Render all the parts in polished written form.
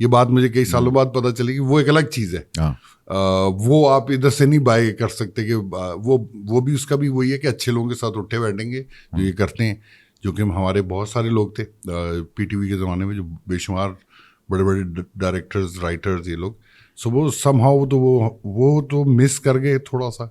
یہ بات مجھے کئی سالوں بعد پتہ چلی کہ وہ ایک الگ چیز ہے. وہ آپ ادھر سے نہیں بائی کر سکتے کہ وہ بھی اس کا بھی وہی ہے کہ اچھے لوگوں کے ساتھ اٹھے بیٹھیں گے جو یہ کرتے ہیں, جو کہ ہمارے بہت سارے لوگ تھے پی ٹی وی کے زمانے میں جو بے شمار بڑے بڑے ڈائریکٹرز رائٹرز یہ لوگ. سو وہ سم ہاؤ تو وہ تو مس کر گئے تھوڑا سا.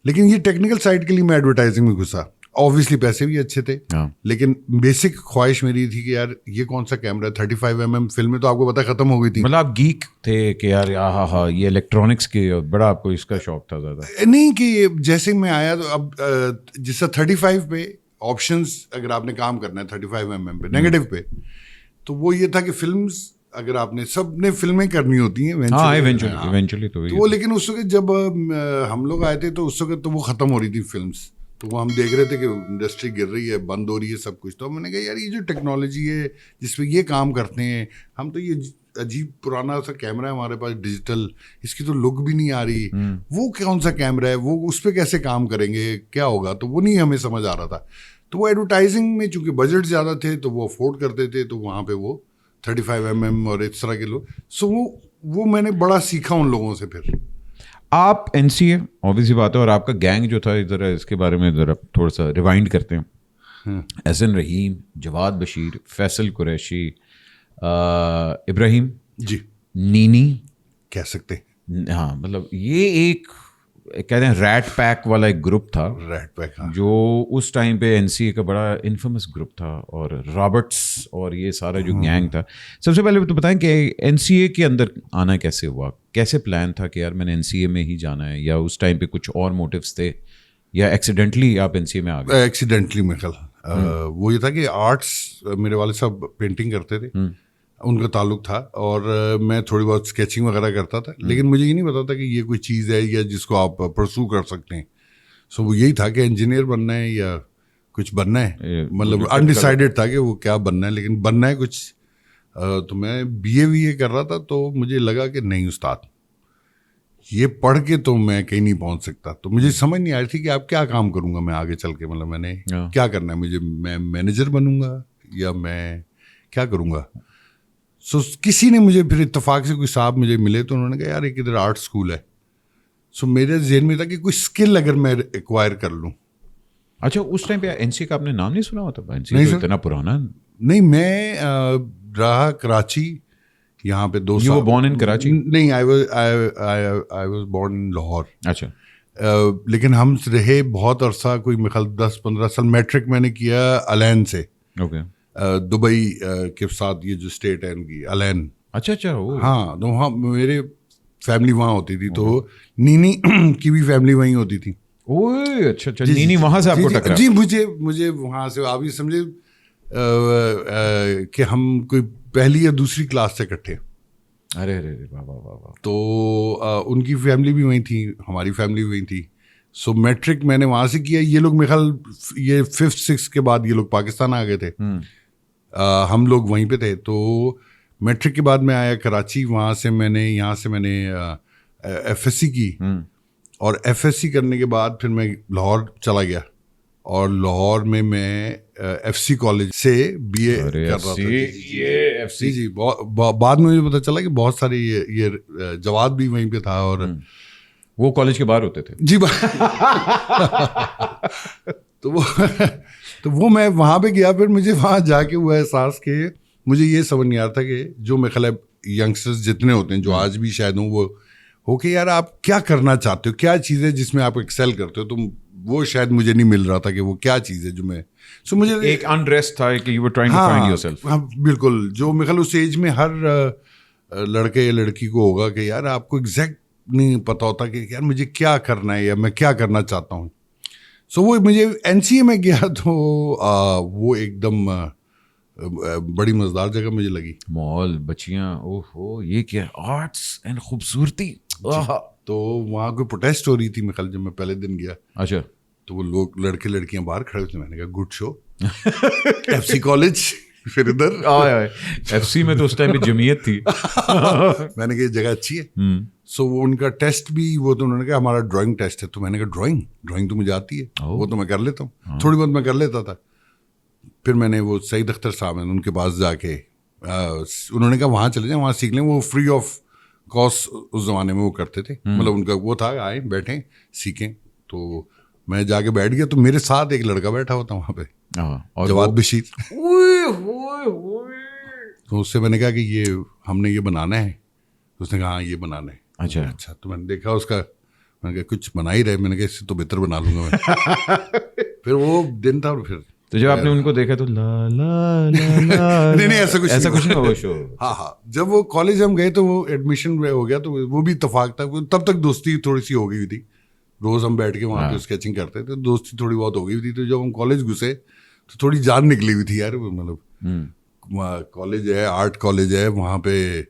لیکن یہ ٹیکنیکل سائڈ کے لیے میں ایڈورٹائزنگ میں گھسا. آبویسلی پیسے بھی اچھے تھے, لیکن بیسک خواہش میری تھی کہ یار یہ کون سا کیمرہ ہے 35mm فلمیں تو آپ کو پتہ ختم ہو گئی تھی. مطلب آپ گیک تھے کہ یار ہاں یہ الیکٹرانکس کے بڑا آپ کو اس کا شوق تھا زیادہ؟ نہیں کہ جیسے میں آیا تو اب جس طرح 35 پہ آپشنز اگر آپ نے کام کرنا ہے 35mm پہ نیگیٹو پہ, تو وہ یہ تھا کہ فلمز اگر آپ نے سب نے فلمیں کرنی ہوتی ہیں ایونچولی تو وہ, لیکن اس وقت جب ہم لوگ آئے تھے تو اس وقت تو وہ ختم ہو رہی تھی فلمز, تو وہ ہم دیکھ رہے تھے کہ انڈسٹری گر رہی ہے, بند ہو رہی ہے سب کچھ. تو میں نے کہا یار یہ جو ٹیکنالوجی ہے جس پہ یہ کام کرتے ہیں ہم, تو یہ عجیب پرانا سا کیمرہ ہے ہمارے پاس ڈیجیٹل, اس کی تو لک بھی نہیں آ رہی, وہ کون سا کیمرہ ہے, وہ اس پہ کیسے کام کریں گے, کیا ہوگا, تو وہ نہیں ہمیں سمجھ آ رہا تھا. تو وہ ایڈورٹائزنگ میں چونکہ بجٹ زیادہ تھے تو وہ افورڈ کرتے تھے, تو وہاں پہ وہ 35mm اور اس طرح کے لوگ. سو وہ میں نے بڑا سیکھا ان لوگوں سے. پھر آپ این سی اے obviously بات ہے, اور آپ کا گینگ جو تھا ذرا اس کے بارے میں ذرا تھوڑا سا ریوائنڈ کرتے ہیں. احسن رحیم, جواد بشیر, فیصل قریشی, ابراہیم, جی نینی کہہ سکتے ہیں, ہاں مطلب یہ ایک کہتے ہیں ریٹ پیک والا ایک گروپ تھا, ریٹ پیک جو اس ٹائم پہ این سی اے کا بڑا انفیمس گروپ تھا, اور رابرٹس اور یہ سارا جو گینگ تھا. سب سے پہلے تو بتائیں کہ این سی اے کے اندر آنا کیسے ہوا, کیسے پلان تھا کہ یار میں نے این سی اے میں ہی جانا ہے, یا اس ٹائم پہ کچھ اور موٹیوز تھے, یا ایکسیڈنٹلی آپ این سی اے میں آ گئے؟ ایکسیڈنٹلی میں خیال وہ یہ تھا کہ آرٹس, میرے والد صاحب پینٹنگ کرتے تھے, ان کا تعلق تھا, اور میں تھوڑی بہت اسکیچنگ وغیرہ کرتا تھا, لیکن مجھے یہ نہیں پتا تھا کہ یہ کوئی چیز ہے یا جس کو آپ پرسو کر سکتے ہیں. سو وہ یہی تھا کہ انجینئر بننا ہے یا کچھ بننا ہے, مطلب انڈیسائیڈڈ تھا کہ وہ کیا بننا ہے, لیکن بننا ہے کچھ. تو میں بی اے کر رہا تھا, تو مجھے لگا کہ نہیں استاد, یہ پڑھ کے تو میں کہیں نہیں پہنچ سکتا. تو مجھے سمجھ نہیں آ رہی تھی کہ آپ کیا کام کروں گا میں آگے چل کے, مطلب میں نے کیا کرنا ہے, مجھے میں مینیجر بنوں گا یا میں کیا کروں گا. سو کسی نے مجھے پھر اتفاق سے کوئی صاحب مجھے ملے, تو انہوں نے کہا یار ایک ادھر آرٹ اسکول ہے. سو میرے ذہن میں تھا کہ کوئی اسکل اگر میں ایکوائر کر لوں. اچھا اس ٹائم پہ این سی کا آپ نے نام نہیں سنا ہوتا؟ این سی تو اتنا پرانا نہیں. میں رہا کراچی, یہاں پہ 2 سال. Born in Karachi? نہیں, I was born in Lahore. اچھا. لیکن ہم رہے بہت عرصہ, کوئی میرے خیال 10-15 سال. میٹرک میں نے کیا الین سے, اوکے, دبئی کے ساتھ, یہ جو اسٹیٹ ہے ان کی الین. اچھا اچھا. ہاں, تو وہاں میرے فیملی وہاں ہوتی تھی, تو نینی کی بھی فیملی وہیں ہوتی تھی. اوہ اچھا اچھا. نینی وہاں سے آپ کو ٹکرا؟ جی, مجھے وہاں سے, آپ یہ سمجھے کہ ہم کوئی پہلی یا دوسری کلاس سے اکٹھے. ارے ارے واہ واہ واہ. تو ان کی فیملی بھی وہیں تھی, ہماری فیملی بھی وہیں تھی. سو میٹرک میں نے وہاں سے کیا. یہ لوگ میرے خیال یہ 5th 6th کے بعد یہ لوگ پاکستان آ گئے تھے, ہم لوگ وہیں پہ تھے. تو میٹرک کے بعد میں آیا کراچی, وہاں سے میں نے ایف ایس سی کی, اور ایف ایس سی کرنے کے بعد پھر میں لاہور چلا گیا, اور لاہور میں ایف سی کالج سے بی اے کر رہا تھا. جی, بعد میں مجھے پتا چلا کہ بہت سارے یہ جواد بھی وہیں پہ تھا, اور وہ کالج کے باہر ہوتے تھے. جی تو وہ میں وہاں پہ گیا. پھر مجھے وہاں جا کے ہوا احساس کہ مجھے یہ سمجھ نہیں آتا کہ جو میرے خیال ینگسٹرز جتنے ہوتے ہیں, جو آج بھی شاید ہوں, وہ ہو کہ یار آپ کیا کرنا چاہتے ہو, کیا چیز ہے جس میں آپ ایکسیل کرتے ہو. تو وہ شاید مجھے نہیں مل رہا تھا کہ وہ کیا چیز ہے جو میں, سو مجھے ایک انریسٹ تھا کہ you were trying to find yourself. ہاں بالکل, جو میرے خیال اس ایج میں ہر لڑکے یا لڑکی کو ہوگا کہ یار آپ کو ایگزیکٹ نہیں پتا ہوتا کہ یار مجھے کیا کرنا ہے یا میں کیا کرنا چاہتا ہوں. سو وہ مجھے این سی اے میں گیا تو وہ ایک دم بڑی مزیدار جگہ مجھے لگی. مال, بچیاں, اوہ ہو یہ کیا, آرٹس اینڈ خوبصورتی. تو وہاں کوئی پروٹیسٹ ہو رہی تھی میرے خیال, جب میں پہلے دن گیا. اچھا. تو وہ لوگ لڑکے لڑکیاں باہر کھڑے ہوتے, میں نے کہا good show, F C college. پھر ادھر ایف سی میں تو اس ٹائم پہ جمعیت تھی. میں نے کہا یہ جگہ اچھی ہے. سو وہ ان کا ٹیسٹ بھی وہ, تو انہوں نے کہا ہمارا ڈرائنگ ٹیسٹ ہے. تو میں نے کہا ڈرائنگ تو مجھے آتی ہے, وہ تو میں کر لیتا ہوں, تھوڑی بہت میں کر لیتا تھا. پھر میں نے وہ سعید اختر صاحب ہیں, ان کے پاس جا کے انہوں نے کہا وہاں چلے جائیں, وہاں سیکھ لیں, وہ فری آف کاسٹ اس زمانے میں وہ کرتے تھے, مطلب ان کا وہ تھا آئیں بیٹھیں سیکھیں. تو میں جا کے بیٹھ گیا, تو میرے ساتھ ایک لڑکا بیٹھا ہوتا وہاں پہ, جواد بشیر. تو اس سے میں نے کہا کہ یہ ہم نے یہ بنانا ہے. اس نے کہا ہاں یہ بنانا ہے. اچھا, تو میں نے دیکھا اس کا, میں نے کہا کچھ بنا ہی رہے, میں نے کہا اس سے تو بہتر بنا لوں گا میں. پھر وہ دن تھا, اور پھر تو جب آپ نے ان کو دیکھا تو نہیں ایسا کچھ نہیں ہوا شو. ہاں جب وہ کالج ہم گئے تو وہ ایڈمیشن ہو گیا, تو وہ بھی اتفاق تھا. تب تک دوستی تھوڑی سی ہو گئی ہوئی تھی, روز ہم بیٹھ کے وہاں پہ اسکیچنگ کرتے تھے, دوستی تھوڑی بہت ہو گئی ہوئی تھی. تو جب ہم کالج گھسے تو تھوڑی جان نکلی ہوئی تھی یار, مطلب کالج ہے, آرٹ کالج ہے, وہاں پہ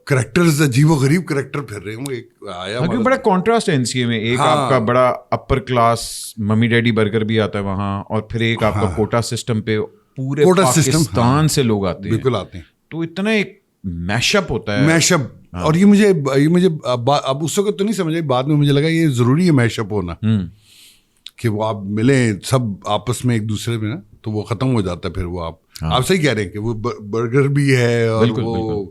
کریکٹرز عجیب و غریب کریکٹر پھر رہے ہوں. ایک آیا بڑا کانٹراسٹ این سی اے میں, ایک آپ کا بڑا upper class mummy daddy burger بھی آتا ہے وہاں, اور پھر ایک آپ کا کوٹا سسٹم پہ پورے پاکستان سے لوگ آتے ہیں. بالکل آتے ہیں. تو اتنا ایک میش اپ ہوتا ہے, میش اپ. اور یہ مجھے اب اس وقت تو نہیں سمجھ آئی, بعد میں مجھے لگا یہ ضروری ہے میش اپ ہونا, کہ وہ آپ ملیں سب آپس میں ایک دوسرے میں نا, تو وہ ختم ہو جاتا ہے. پھر وہ آپ صحیح کہہ رہے ہیں کہ وہ برگر بھی ہے, اور وہ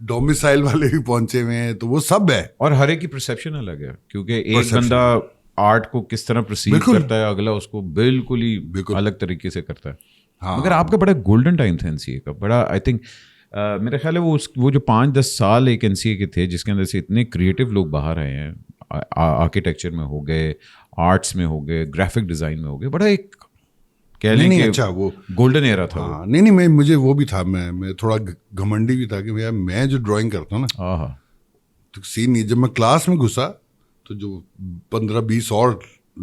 ڈومسائل والے بھی پہنچے ہوئے ہیں, تو وہ سب ہے. اور ہر ایک کی پرسیپشن الگ ہے, کیونکہ ایک بندہ آرٹ کو کس طرح پرسیو کرتا ہے, اگلا اس کو بالکل ہی الگ طریقے سے کرتا ہے. مگر آپ کا بڑا گولڈن ٹائم تھا این سی اے کا, بڑا آئی تھنک میرا خیال ہے وہ جو 5-10 سال ایک این سی اے کے تھے, جس کے اندر سے اتنے کریٹو لوگ باہر آئے ہیں, آرکیٹیکچر میں ہو گئے, آرٹس میں ہو گئے, گرافک ڈیزائن میں ہو گئے, بڑا ایک کہہ لیں کہ اچھا وہ گولڈن ایرا تھا. نہیں مجھے وہ بھی تھا, میں تھوڑا گھمنڈی بھی تھا کہ بھیا میں جو ڈرائنگ کرتا ہوں نا, تو سین نہیں. جب میں کلاس میں گھسا تو جو 15-20 اور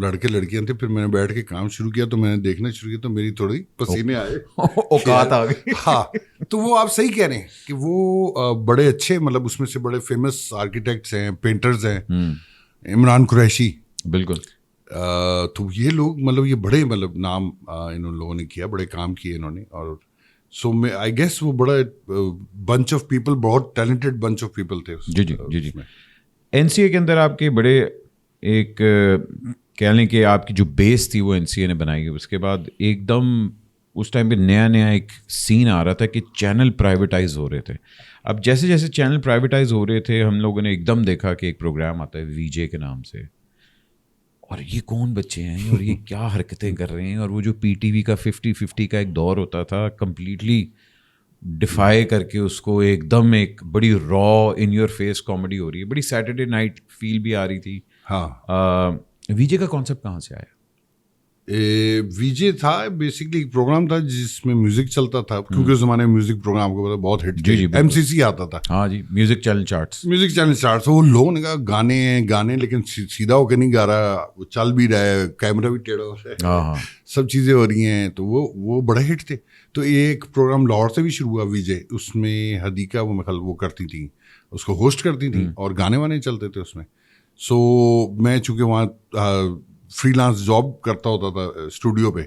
لڑکے لڑکیاں تھے, پھر میں نے بیٹھ کے کام شروع کیا, تو میں نے دیکھنا شروع کیا, تو میری تھوڑی پسینے آئے, اوقات آ گئی. ہاں, تو وہ آپ صحیح کہہ رہے ہیں کہ وہ بڑے اچھے, مطلب اس میں سے بڑے فیمس آرکیٹیکٹس ہیں, پینٹرز ہیں, عمران قریشی. بالکل. تو یہ لوگ مطلب یہ بڑے مطلب نام ان لوگوں نے کیا, بڑے کام کیے انہوں نے. اور سو میں آئی گیس وہ بڑا بنچ آف پیپل, بہت ٹیلنٹڈ بنچ آف پیپل تھے. جی این سی اے کے اندر آپ کے بڑے ایک کہہ لیں کہ آپ کی جو بیس تھی وہ این سی اے نے بنائی. اس کے بعد ایک دم اس ٹائم پہ نیا ایک سین آ رہا تھا کہ چینل پرائیویٹائز ہو رہے تھے. اب جیسے جیسے چینل پرائیویٹائز ہو رہے تھے, ہم لوگوں نے ایک دم دیکھا کہ ایک پروگرام آتا ہے وی جے کے نام سے, اور یہ کون بچے ہیں, اور یہ کیا حرکتیں کر رہے ہیں. اور وہ جو پی ٹی وی کا 50-50 کا ایک دور ہوتا تھا, کمپلیٹلی ڈیفائی کر کے اس کو ایک دم ایک بڑی را ان یور فیس کامیڈی ہو رہی ہے, بڑی سیٹرڈے نائٹ فیل بھی آ رہی تھی. ہاں, وی جے کا کانسیپٹ کہاں سے آیا؟ وی جے تھا بیسکلی ایک پروگرام تھا جس میں میوزک چلتا تھا, کیونکہ اس زمانے میں میوزک پروگرام کو بہت ہٹ تھے. ایم سی سی آتا تھا. ہاں جی, میوزک چینل چارٹس. وہ لوگوں نے کہا گانے لیکن سیدھا ہو کے نہیں گا رہا, وہ چل بھی رہا ہے, کیمرہ بھی ٹیڑھا ہو رہا ہے, سب چیزیں ہو رہی ہیں, تو وہ بڑے ہٹ تھے. تو ایک پروگرام لاہور سے بھی شروع ہوا وی جے, اس میں حدیقہ وہ کرتی تھیں, اس کو ہوسٹ کرتی تھیں, اور گانے وانے چلتے تھے اس میں. سو میں چونکہ وہاں فری لانس جاب کرتا ہوتا تھا اسٹوڈیو پہ,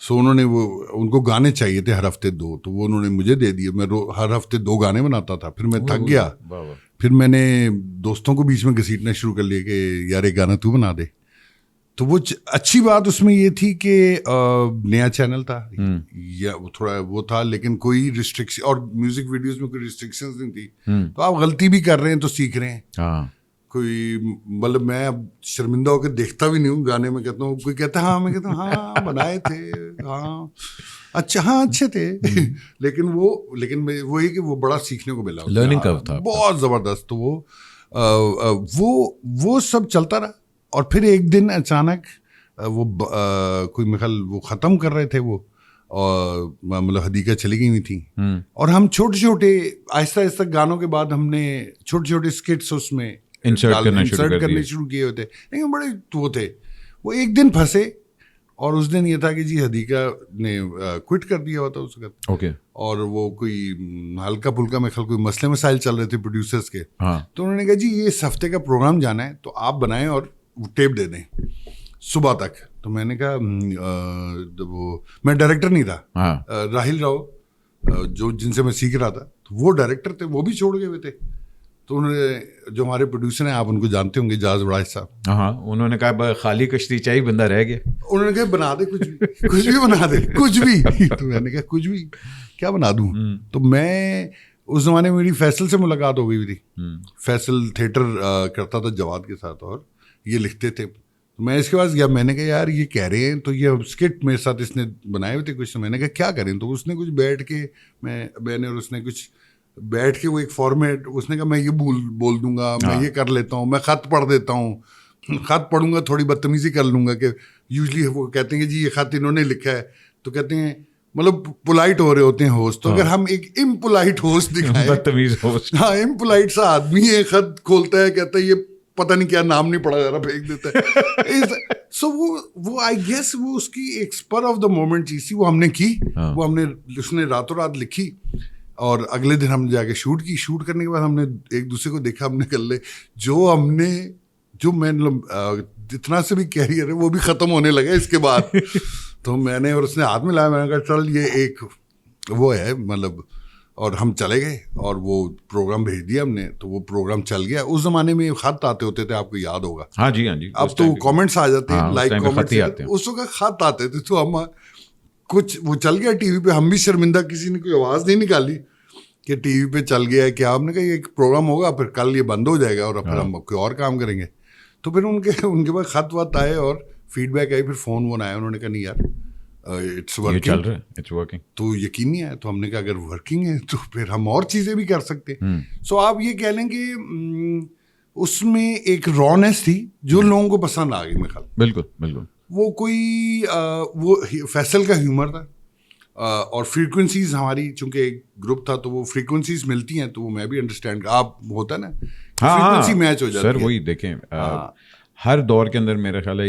سو انہوں نے ان کو گانے چاہیے تھے ہر ہفتے 2, تو وہ انہوں نے مجھے دے دیے. میں ہر ہفتے 2 گانے بناتا تھا. پھر میں تھک گیا, پھر میں نے دوستوں کو بیچ میں گھسیٹنا شروع کر لیا کہ یار ایک گانا تو بنا دے. تو وہ اچھی بات اس میں یہ تھی کہ نیا چینل تھا, یا تھوڑا وہ تھا, لیکن کوئی ریسٹرکشن, اور میوزک ویڈیوز میں کوئی ریسٹرکشنز نہیں تھی. تو آپ غلطی بھی کر رہے ہیں تو سیکھ رہے ہیں. کوئی مطلب میں اب شرمندہ ہو کے دیکھتا بھی نہیں ہوں گانے میں, کہتا ہوں کوئی کہتا ہے ہاں, میں کہتا ہوں ہاں بنائے تھے, ہاں اچھا, ہاں اچھے تھے. لیکن وہ یہ کہ وہ بڑا سیکھنے کو ملا, لرننگ کرو تھا بہت زبردست. تو وہ سب چلتا رہا. اور پھر ایک دن اچانک وہ کوئی مثال وہ ختم کر رہے تھے وہ, اور مطلب حدیقہ چلی گئی ہوئی تھیں, اور ہم چھوٹے چھوٹے آہستہ آہستہ گانوں کے بعد ہم نے چھوٹے چھوٹے اسکٹس اس میں انسرٹ کرنے شروع کیے ہوتے, لیکن بڑے وہ تھے. وہ ایک دن پھنسے, اور اس دن یہ تھا کہ جی حدیقہ نے کوئٹ کر دیا ہوا تھا اس وقت. اور وہ کوئی ہلکا پھلکا میں خیال کوئی مسئلے مسائل چل رہے تھے پروڈیوسرس کے. تو انہوں نے کہا جی یہ اس ہفتے کا پروگرام جانا ہے, تو آپ بنائیں اور ٹیپ دے دیں صبح تک. تو میں نے کہا وہ میں ڈائریکٹر نہیں تھا, راہل راؤ جو جن سے میں سیکھ رہا تھا, تو وہ ڈائریکٹر تھے, وہ بھی چھوڑ گئے ہوئے تھے. تو انہوں نے جو ہمارے پروڈیوسر ہیں آپ ان کو جانتے ہوں گے اجاز وڑائچ صاحب, ہاں انہوں نے کہا خالی کشتی چاہیے بندہ رہ گیا, انہوں نے کہا بنا دے کچھ بھی بنا دے کچھ بھی. تو میں نے کہا کچھ بھی کیا بنا دوں. تو میں اس زمانے میں میری فیصل سے ملاقات ہو گئی تھی. فیصل تھیٹر کرتا تھا جواد کے ساتھ اور یہ لکھتے تھے. میں اس کے پاس گیا, میں نے کہا یار یہ کہہ رہے ہیں تو یہ اسکٹ میرے ساتھ اس نے بنائے ہوئے تھے کچھ. میں نے کہا کیا کریں, تو اس نے کچھ بیٹھ کے میں نے اور اس نے کچھ بیٹھ کے وہ ایک فارمیٹ, اس نے کہا میں یہ بول دوں گا, میں یہ کر لیتا ہوں, میں خط پڑھ دیتا ہوں, خط پڑھوں گا تھوڑی بدتمیزی کر لوں گا کہ یوزلی وہ کہتے ہیں کہ جی یہ خط انہوں نے لکھا ہے, تو کہتے ہیں مطلب پولائٹ ہو رہے ہوتے ہیں ہوسٹ. تو اگر ہم ایک امپولائٹ ہوسٹ دکھائیں, بدتمیز ہوسٹ, ہاں امپولائٹ سا آدمی ہے, خط کھولتا ہے کہتا ہے یہ پتہ نہیں کیا نام نہیں پڑھا جا رہا, پھینک دیتا ہے. سو وہ آئی گیس وہ اس کی ایک اسپر آف دا مومنٹ چیز تھی, وہ ہم نے کی, وہ ہم نے اس نے راتوں رات لکھی اور اگلے دن ہم جا کے شوٹ کی. شوٹ کرنے کے بعد ہم نے ایک دوسرے کو دیکھا, ہم نے کر لے جو میں جتنا سے بھی کیریئر ہے وہ بھی ختم ہونے لگا اس کے بعد. تو میں نے اور اس نے ہاتھ میں لایا, میں نے کہا چل یہ ایک وہ ہے مطلب, اور ہم چلے گئے اور وہ پروگرام بھیج دیا ہم نے. تو وہ پروگرام چل گیا. اس زمانے میں خط آتے ہوتے تھے, آپ کو یاد ہوگا. ہاں جی ہاں جی. اب تو کامنٹس آ جاتے ہیں, لائک کامنٹس, اس وقت خط آتے تھے. تو ہم کچھ وہ چل گیا ٹی وی پہ, ہم بھی شرمندہ, کسی نے کوئی آواز نہیں نکالی کہ ٹی وی پہ چل گیا ہے کیا. ہم نے کہا یہ ایک پروگرام ہوگا, پھر کل یہ بند ہو جائے گا اور پھر ہم کوئی اور کام کریں گے. تو پھر ان کے بعد خط وط آئے اور فیڈ بیک آئی, پھر فون وون آیا, انہوں نے کہا نہیں یار اٹس ورکنگ, تو یقین نہیں آیا. تو ہم نے کہا اگر ورکنگ ہے تو پھر ہم اور چیزیں بھی کر سکتے. سو آپ یہ کہہ لیں کہ اس میں ایک رونیس تھی جو لوگوں کو پسند آ گئی میرے خیال. بالکل بالکل. وہ کوئی وہ فیصل کا ہیومر تھا, اور فریکوینسیز ہماری چونکہ ایک گروپ تھا تو وہ فریکوینسیز ملتی ہیں, تو وہ میں بھی انڈرسٹینڈ, آپ ہوتا نا فریکوینسی میچ ہو جاتی ہے. سر وہی دیکھیں ہر دور کے اندر میرا خیال ہے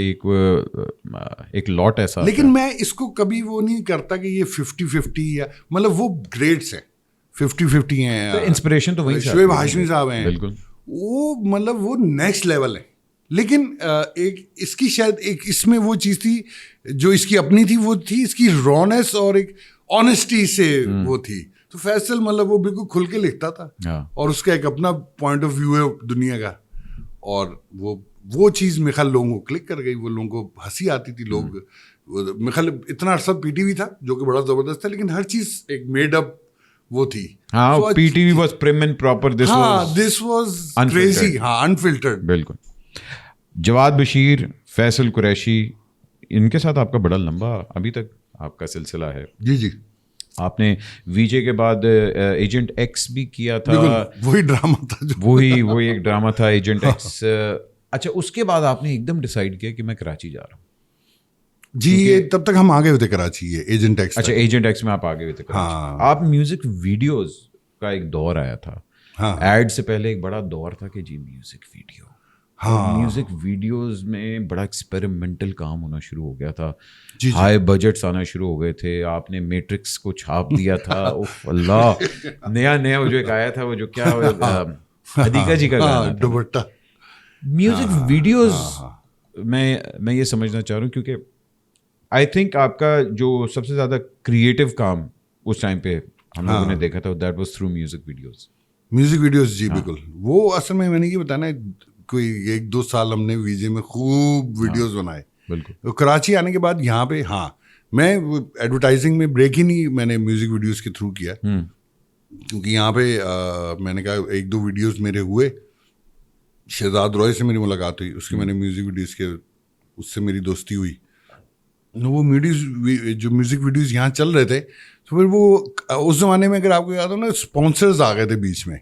ایک لاٹ ایسا, لیکن میں اس کو کبھی وہ نہیں کرتا کہ یہ 50-50 یا مطلب وہ گریڈس ہیں 50-50 ہیں. انسپریشن تو وہی شعیب ہاشمی صاحب ہیں, بالکل وہ مطلب وہ نیکسٹ لیول ہے. لیکن ایک اس کی شاید ایک اس میں وہ چیز تھی جو اس کی اپنی تھی, وہ تھی اس کی رونیس اور ایک آنیسٹی سے وہ تھی. تو فیصل مطلب وہ بالکل کھل کے لکھتا تھا اور اس کا ایک اپنا پوائنٹ آف ویو ہے دنیا کا, اور وہ چیز میرے خیال لوگوں کو کلک کر گئی, وہ لوگوں کو ہنسی آتی تھی. لوگ میرے خیال اتنا عرصہ پی ٹی وی تھا جو کہ بڑا زبردست تھا, لیکن ہر چیز ایک میڈ اپ وہ تھی. ہاں P T V was prime and proper, this was crazy, ہاں انفلٹرڈ. بالکل. جواد بشیر, فیصل قریشی, ان کے ساتھ آپ کا بڑا لمبا ابھی تک آپ کا سلسلہ ہے. جی جی. آپ نے وی جے کے بعد ایجنٹ ایکس بھی کیا تھا, وہی ڈرامہ تھا, وہی ایک ڈرامہ تھا ایجنٹ ایکس. اچھا اس کے بعد آپ نے ایک دم ڈیسائیڈ کیا کہ میں کراچی جا رہا ہوں. جی یہ تب تک ہم آگے ہوئے تھے کراچی, یہ ایجنٹ ایکس. اچھا ایجنٹ ایکس میں آپ آگے ہوئے تھے کراچی. آپ میوزک ویڈیوز کا ایک دور آیا تھا, ایڈ سے پہلے ایک بڑا دور تھا کہ جی میوزک ویڈیو. میوزک ویڈیوز میں بڑا ایکسپیریمنٹل کام ہونا شروع ہو گیا تھا, ہائی بجٹس آنا شروع ہو گئے تھے. آپ نے میٹرکس کو چھاپ دیا تھا, اللہ نیا وہ جو ایک آیا تھا, وہ جو کیا ادیکا جی کا گانا دوپٹہ. میوزک ویڈیوز میں یہ سمجھنا چاہ رہا ہوں کیونکہ آئی تھنک آپ کا جو سب سے زیادہ کریٹو کام اس ٹائم پہ ہم لوگوں نے دیکھا تھا, that was through music videos. جی بالکل. وہ اصل میں نے یہ بتانا کوئی 1-2 سال ہم نے ویزے میں خوب ویڈیوز بنائے. بالکل. کراچی آنے کے بعد یہاں پہ میں ایڈورٹائزنگ میں بریک ہی نہیں میں نے میوزک ویڈیوز کے تھرو کیا, کیونکہ یہاں پہ میں نے کہا 1-2 ویڈیوز میرے ہوئے. شہزاد روئے سے میری ملاقات ہوئی, اس کے میں نے میوزک ویڈیوز کے, اس سے میری دوستی ہوئی. وہ جو میوزک ویڈیوز یہاں چل رہے تھے, تو پھر وہ اس زمانے میں اگر آپ کو یاد ہو نا اسپانسرز آ گئے تھے بیچ میں.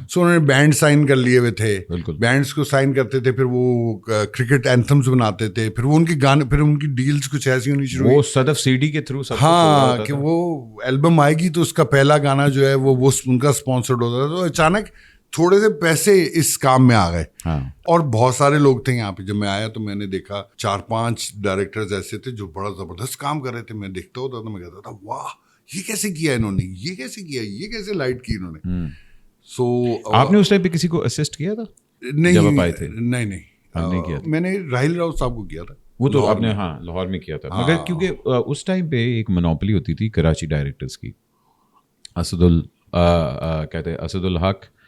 سو انہوں نے بینڈ سائن کر لیے ہوئے تھے, بینڈس کو سائن کرتے تھے, پھر وہ کرکٹ اینتھمز بناتے تھے, پھر وہ ان کے گانے, پھر ان کی ڈیلز کچھ ایسی ہونی شروع ہوئی. وہ صدف سی ڈی کے تھرو, ہاں کہ وہ البم آئے گی تو اس کا پہلا گانا جو ہے وہ ان کا اسپانسرڈ ہوتا تھا. تو اچانک تھوڑے سے پیسے اس کام میں آ گئے, اور بہت سارے لوگ تھے یہاں پہ. جب میں آیا تو میں نے دیکھا 4-5 ڈائریکٹرز ایسے تھے جو بڑا زبردست کام کر رہے تھے. میں دیکھتا ہوتا تھا, میں کہتا تھا واہ یہ کیسے کیا انہوں نے, یہ کیسے کیا, یہ کیسے لائٹ کی انہوں نے. سو آپ نے اس ٹائم پہ کسی کو اسسٹ کیا تھا؟ نہیں کیا. میں نے راہل راؤت صاحب کو کیا تھا. وہ تو آپ نے لاہور میں کیا تھا, مگر کیونکہ اس ٹائم پہ ایک منوپلی ہوتی تھی کراچی ڈائریکٹرز کی. اسد الحق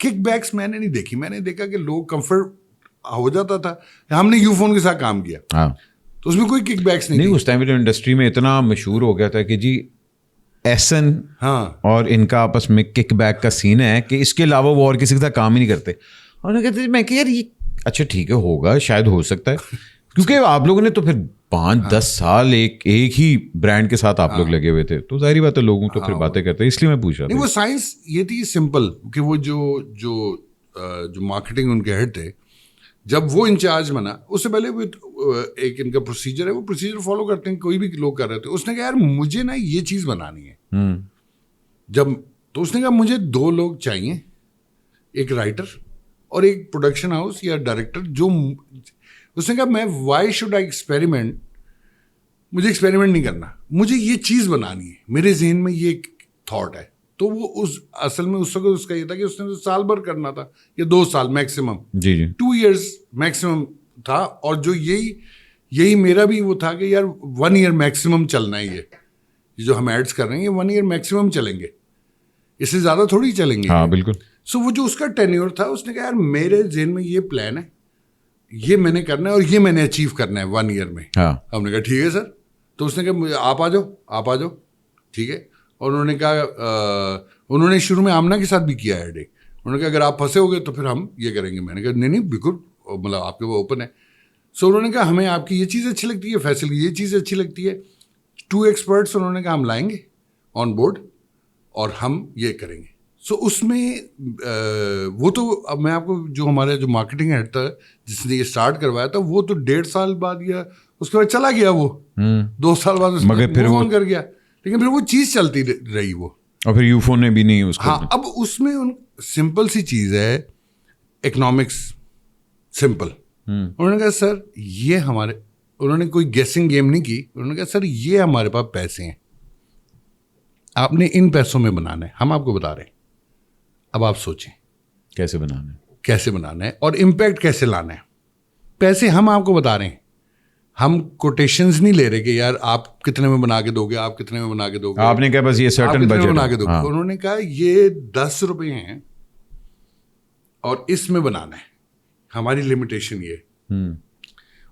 کک بیکس میں نے نہیں دیکھی. میں نے دیکھا کہ لوگ کمفرٹ ہو جاتا تھا. ہم نے یو فون کے ساتھ کام کیا تو اس میں کوئی کک بیکس نہیں. اس ٹائم انڈسٹری میں اتنا مشہور ہو گیا تھا کہ جی ایسن اور ان کا آپس میں کک بیک کا سین ہے کہ اس کے علاوہ وہ اور کسی کے ساتھ کام ہی نہیں کرتے. اور کہتے میں کہ یار یہ اچھا ٹھیک ہے ہوگا, شاید ہو سکتا ہے, کیونکہ آپ لوگوں نے تو پھر 5-10 سال ایک ہی برانڈ کے ساتھ آپ لوگ لگے ہوئے تھے, تو ظاہری بات ہے لوگوں تو پھر باتیں کرتے ہیں, اس لیے میں پوچھ رہا تھا. وہ سائنس یہ تھی سمپل کہ وہ جو مارکیٹنگ ان کے ہیڈ تھے, جب وہ انچارج بنا اس سے پہلے ایک ان کا پروسیجر ہے, وہ پروسیجر فالو کرتے ہیں, کوئی بھی لوگ کر رہے تھے. اس نے کہا یار مجھے نا یہ چیز بنانی ہے. تو اس نے کہا مجھے 2 لوگ چاہیے, ایک رائٹر اور ایک پروڈکشن ہاؤس یا ڈائریکٹر. جو اس نے کہا میں وائی شوڈ آئی ایکسپیریمنٹ, مجھے ایکسپیریمنٹ نہیں کرنا, مجھے یہ چیز بنانی ہے, میرے ذہن میں یہ ایک تھاٹ ہے. تو وہ اصل میں اس وقت اس کا یہ تھا کہ اس نے سال بھر کرنا تھا یا 2 سال میکسیمم, 2 ایئرس میکسیمم تھا. اور جو یہی میرا بھی وہ تھا کہ یار 1 ایئر میکسیمم چلنا ہے. یہ جو ہم ایڈس کر رہے ہیں یہ 1 ایئر میکسیمم چلیں گے, اس سے زیادہ تھوڑی چلیں گے. ہاں بالکل. سو وہ جو اس کا ٹینیور تھا, اس نے کہا یار میرے ذہن میں یہ پلان ہے, یہ میں نے کرنا ہے اور یہ میں نے اچیو کرنا ہے 1 ایئر میں. ہم نے کہا ٹھیک ہے سر. تو اس نے کہا آپ آ جاؤ ٹھیک ہے. اور انہوں نے کہا انہوں نے شروع میں آمنہ کے ساتھ بھی کیا ایڈ. انہوں نے کہا اگر آپ پھنسے ہو گے تو پھر ہم یہ کریں گے. میں نے کہا نہیں بالکل, مطلب آپ کے وہ اوپن ہے. سو انہوں نے کہا ہمیں آپ کی یہ چیز اچھی لگتی ہے, فیصل کی یہ چیز اچھی لگتی ہے. 2 ایکسپرٹس انہوں نے کہا ہم لائیں گے آن بورڈ اور ہم یہ کریں گے. سو اس میں وہ تو اب میں آپ کو جو ہمارے جو مارکیٹنگ ہیڈ تھا جس نے یہ اسٹارٹ کروایا تھا, وہ تو 1.5 سال بعد یا اس کے بعد چلا گیا. وہ 2 سال بعد مگر پھر وہ کر گیا, لیکن پھر وہ چیز چلتی رہی. وہ اور پھر یو فون نے بھی نہیں اس کو. ہاں اب اس میں سمپل سی چیز ہے, اکنامکس سمپل. انہوں نے کہا سر یہ ہمارے, انہوں نے کوئی گیسنگ گیم نہیں کی. انہوں نے کہا سر یہ ہمارے پاس پیسے ہیں, آپ نے ان پیسوں میں بنانا ہے, ہم آپ کو بتا رہے ہیں, اب آپ سوچیں کیسے بنانا ہے اور امپیکٹ کیسے لانا ہے. پیسے ہم آپ کو بتا رہے ہیں, ہم کوٹیشنز نہیں لے رہے کہ یار آپ کتنے میں بنا کے دو گے, آپ کتنے میں بنا کے دو گے, آپ نے کہا بس یہ سرٹن بجٹ بنا کے دو گے. انہوں نے کہا یہ 10 روپے ہیں اور اس میں بنانا ہے, ہماری لمیٹیشن یہ.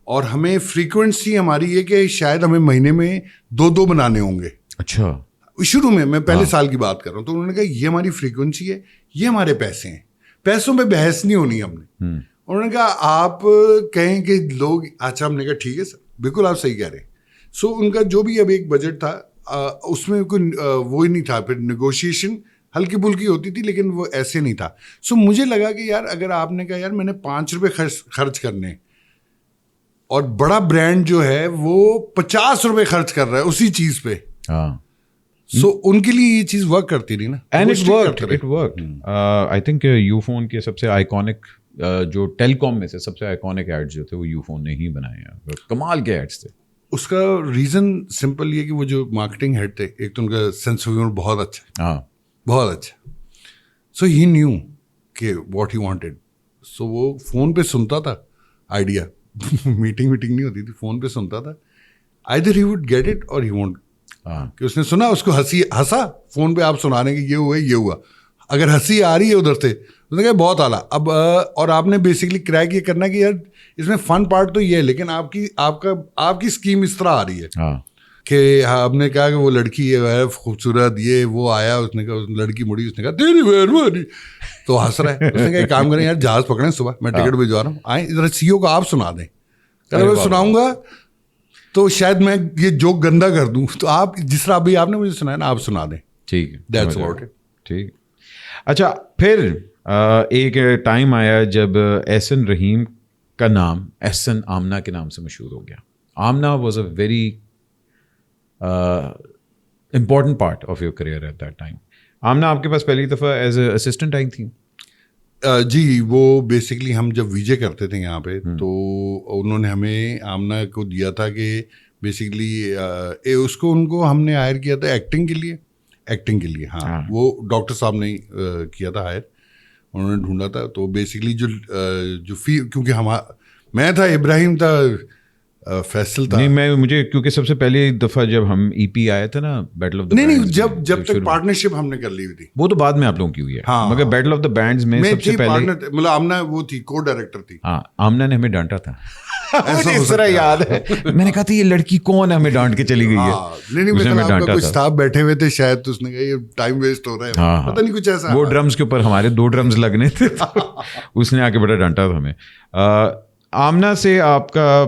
اور ہمیں فریکوینسی ہماری یہ کہ شاید ہمیں مہینے میں 2 بنانے ہوں گے. اچھا شروع میں پہلے سال کی بات کر رہا ہوں. تو انہوں نے کہا یہ ہماری فریکوینسی ہے, یہ ہمارے پیسے ہیں, پیسوں پہ بحث نہیں ہونی ہم نے. انہوں نے کہا آپ کہیں کہ لوگ, اچھا ہم نے کہا ٹھیک ہے سر بالکل آپ صحیح کہہ رہے ہیں. سو ان کا جو بھی اب ایک بجٹ تھا اس میں کوئی وہی نہیں تھا, پھر نیگوشیشن ہلکی پھلکی ہوتی تھی لیکن وہ ایسے نہیں تھا. سو مجھے لگا کہ یار اگر آپ نے کہا یار میں نے 5 روپے خرچ کرنے اور بڑا برانڈ جو ہے وہ 50 روپے خرچ کر رہا ہے اسی چیز پہ, سو ان کے لیے یہ چیز ورک کرتی رہی نا. And it worked. I think you phone کے سب سے آئیکونک جو ٹیلی کام میں سے سب سے آئیکونک ایڈ جو تھے وہ یو فون نے ہی بنائے ہیں, کمال کے ایڈس تھے. اس کا ریزن سمپل یہ کہ وہ جو مارکیٹنگ ہیڈ تھے, ایک تو ان کا سینس آف ہیومر بہت اچھا, بہت اچھا. سو ہی نیو کہ واٹ ہی وانٹیڈ. سو وہ فون پہ سنتا تھا آئیڈیا, میٹنگ نہیں ہوتی تھی, فون پہ سنتا تھا. Either he would get it or he won't, کہ اس نے سنا, اس کو ہنسا فون پہ آپ سنانے کہ یہ ہوا. اگر ہنسی آ رہی ہے ادھر سے, اس نے کہا بہت اعلیٰ. اب اور آپ نے بیسکلی کریک یہ کرنا کہ یار اس میں فن پارٹ تو یہ ہے, لیکن آپ کی اسکیم اس طرح آ رہی ہے کہ ہم نے کہا کہ وہ لڑکی ہے خوبصورت, یہ وہ آیا, اس نے کہا لڑکی مڑی, اس نے کہا تیری مہربانی, تو ہنس رہا ہے. اس نے کہا ایک کام کریں یار, جہاز پکڑیں صبح, میں ٹکٹ بھجوا رہا ہوں, آئیں ادھر سی او کو آپ سنا دیں. اگر میں سناؤں گا تو شاید میں یہ جوک گندا کر دوں, تو آپ جس طرح ابھی آپ نے مجھے سنایا نا, آپ سنا دیں. ٹھیک ہے, دیٹس اباؤٹ اٹ. ٹھیک. اچھا پھر ایک ٹائم آیا جب احسن رحیم کا نام احسن آمنہ کے نام سے مشہور ہو گیا. Amna was a very important part of your career at that time. Amna آپ کے پاس پہلی دفعہ ایز اے اسسٹنٹ آئی تھیں؟ جی, وہ بیسکلی ہم جب ویجے کرتے تھے یہاں پہ, تو انہوں نے ہمیں آمنہ کو دیا تھا کہ بیسکلی اس کو ان کو ہم نے ہائر کیا تھا ایکٹنگ کے لیے. ہاں, وہ ڈاکٹر صاحب نے کیا تھا ہائر, انہوں نے ڈھونڈا تھا. تو بیسکلی جو کیونکہ میں تھا, ابراہیم تھا, فیصل تھا. نہیں میں مجھے کیونکہ سب سے پہلی دفعہ جب ہم ای پی آیا تھا نا بیٹل آف دا نہیں جب تک پارٹنرشپ ہم نے کر لی ہوئی تھی وہ تو بعد میں آپ لوگوں کی ہوئی ہے, مگر بیٹل آف دا بینڈز میں سب سے پہلے مطلب آمنہ وہ تھی کو ڈائریکٹر تھی. ہاں آمنہ نے ہمیں ڈانٹا تھا اس طرح یاد ہے, میں نے کہا تھا یہ لڑکی کون ہے ہمیں ڈانٹ کے چلی گئی ہے. نہیں کچھ اسٹاف بیٹھے ہوئے تھے شاید, تو اس نے کہا یہ ٹائم ویسٹ ہو رہا ہے, پتہ نہیں کچھ ایسا. وہ ڈرمز کے اوپر ہمارے 2 ڈرمز لگنے تھے, اس نے آ کے بڑا ڈانٹا تھا ہمیں. آمنہ سے آپ کا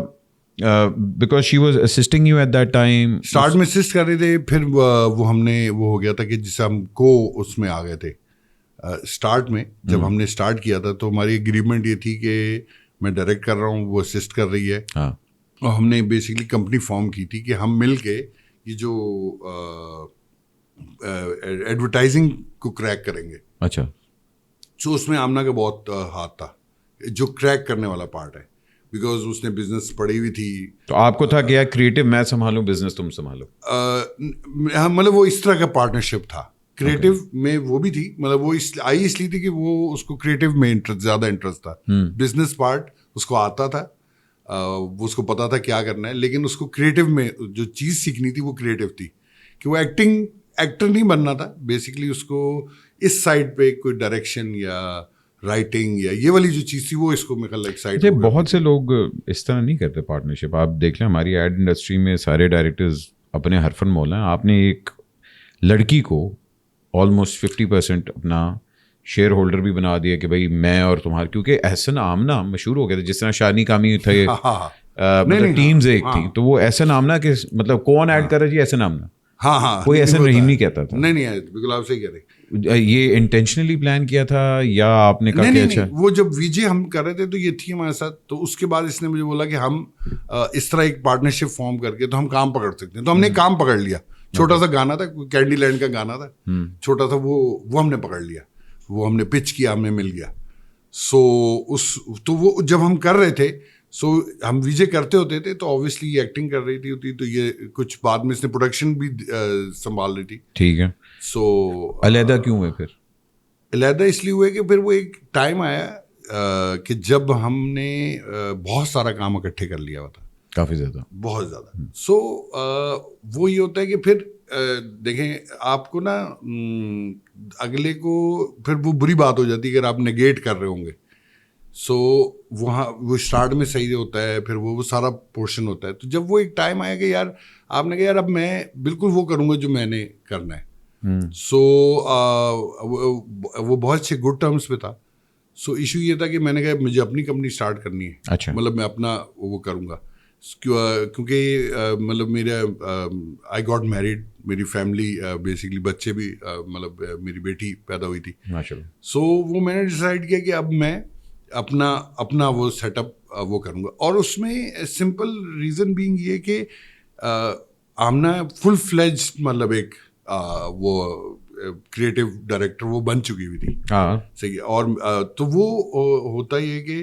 because she was assisting you at that time, start میں اسسٹ کر رہے تھے, پھر وہ ہم نے وہ ہو گیا تھا کہ جسے ہم کو اس میں آ گئے تھے. اسٹارٹ میں جب ہم نے اسٹارٹ کیا تھا تو ہماری اگریمنٹ یہ تھی کہ میں ڈائریکٹ کر رہا ہوں, وہ اسسٹ کر رہی ہے, اور ہم نے بیسکلی کمپنی فارم کی تھی کہ ہم مل کے یہ جو ایڈورٹائزنگ کو کریک کریں گے. اچھا, سو اس میں آمنہ کا بہت ہاتھ تھا, جو کریک کرنے والا پارٹ ہے, بیکاز اس نے بزنس پڑھی ہوئی تھی. تو آپ کو تھا کہ کریٹو میں سنبھالوں, بزنس تم سنبھالو, مطلب وہ اس طرح کا پارٹنرشپ تھا. کریٹو میں وہ بھی تھی, مطلب وہ آئی اس لیے تھی کہ وہ اس کو کریٹو میں زیادہ انٹرسٹ تھا. بزنس پارٹ اس کو آتا تھا, وہ اس کو پتا تھا کیا کرنا ہے, لیکن اس کو کریٹو میں جو چیز سیکھنی تھی وہ کریٹو تھی, کہ وہ ایکٹر نہیں بننا تھا. بیسکلی اس کو اس سائڈ پہ کوئی ڈائریکشن یا رائٹنگ یا یہ والی جو چیز تھی وہ اس کو میرا لائک سائڈ. بہت سے لوگ اس طرح نہیں کرتے پارٹنرشپ. آپ دیکھ لیں ہماری ایڈ انڈسٹری میں سارے ڈائریکٹرز اپنے حرفن مولا ہیں. آپ نے ایک لڑکی کو آلموسٹ 50% اپنا شیئر ہولڈر بھی بنا دیا کہ بھائی میں اور تمہارا, کیونکہ احسن آمنہ مشہور ہو گیا تھا, جس طرح شانی کامی تھے مطلب ٹیمز ایک تھی, تو وہ احسن آمنہ کے مطلب کون ایڈ کر رہا جی احسن آمنہ, کوئی احسن رحیم نہیں کہتا تھا. نہیں بالکل آپ صحیح کہہ رہے. یہ انٹینشنلی پلان کیا تھا یا آپ نے کہا کہ اچھا وہ جب وی جے ہم کر رہے تھے تو یہ تھی ہمارے ساتھ, تو اس کے بعد اس نے مجھے بولا کہ ہم اس طرح ایک پارٹنرشپ فارم کر کے تو ہم کام پکڑ سکتے ہیں. تو ہم نے کام پکڑ لیا, چھوٹا سا گانا تھا, کینڈی لینڈ کا گانا تھا, چھوٹا سا, وہ ہم نے پکڑ لیا, وہ ہم نے پچ کیا, ہمیں مل گیا. تو وہ جب ہم کر رہے تھے, سو ہم ویجے کرتے ہوتے تھے, تو آبویسلی یہ ایکٹنگ کر رہی تھی, تو یہ کچھ بعد میں اس نے پروڈکشن بھی سنبھال رہی تھی. ٹھیک ہے. سو علیحدہ کیوں ہوئے پھر؟ علیحدہ اس لیے ہوئے کہ پھر وہ ایک ٹائم آیا کہ جب ہم نے بہت سارا کام اکٹھے کر لیا ہوا تھا, کافی زیادہ, بہت زیادہ. سو وہ یہ ہوتا ہے کہ پھر دیکھیں آپ کو نا اگلے کو پھر وہ بری بات ہو جاتی ہے اگر آپ نگیٹ کر رہے ہوں گے. سو وہاں وہ اسٹارٹ میں صحیح ہوتا ہے, پھر وہ سارا پورشن ہوتا ہے. تو جب وہ ایک ٹائم آیا کہ یار آپ نے کہا یار اب میں بالکل وہ کروں گا جو میں نے کرنا ہے. سو وہ بہت اچھے گڈ ٹرمس پہ تھا. سو ایشو یہ تھا کہ میں نے کہا مجھے اپنی کمپنی اسٹارٹ کرنی ہے. اچھا, مطلب میں اپنا وہ کروں گا, کیونکہ مطلب میرا آئی گاٹ میریڈ, میری فیملی بیسکلی بچے بھی, مطلب میری بیٹی پیدا ہوئی تھی. سو وہ میں نے ڈیسائڈ کیا کہ اب میں اپنا وہ سیٹ اپ وہ کروں گا. اور اس میں سمپل ریزن بینگ یہ کہ آمنہ فل فلیج مطلب ایک وہ کریٹو ڈائریکٹر وہ بن چکی ہوئی تھی. صحیح. اور تو وہ ہوتا یہ کہ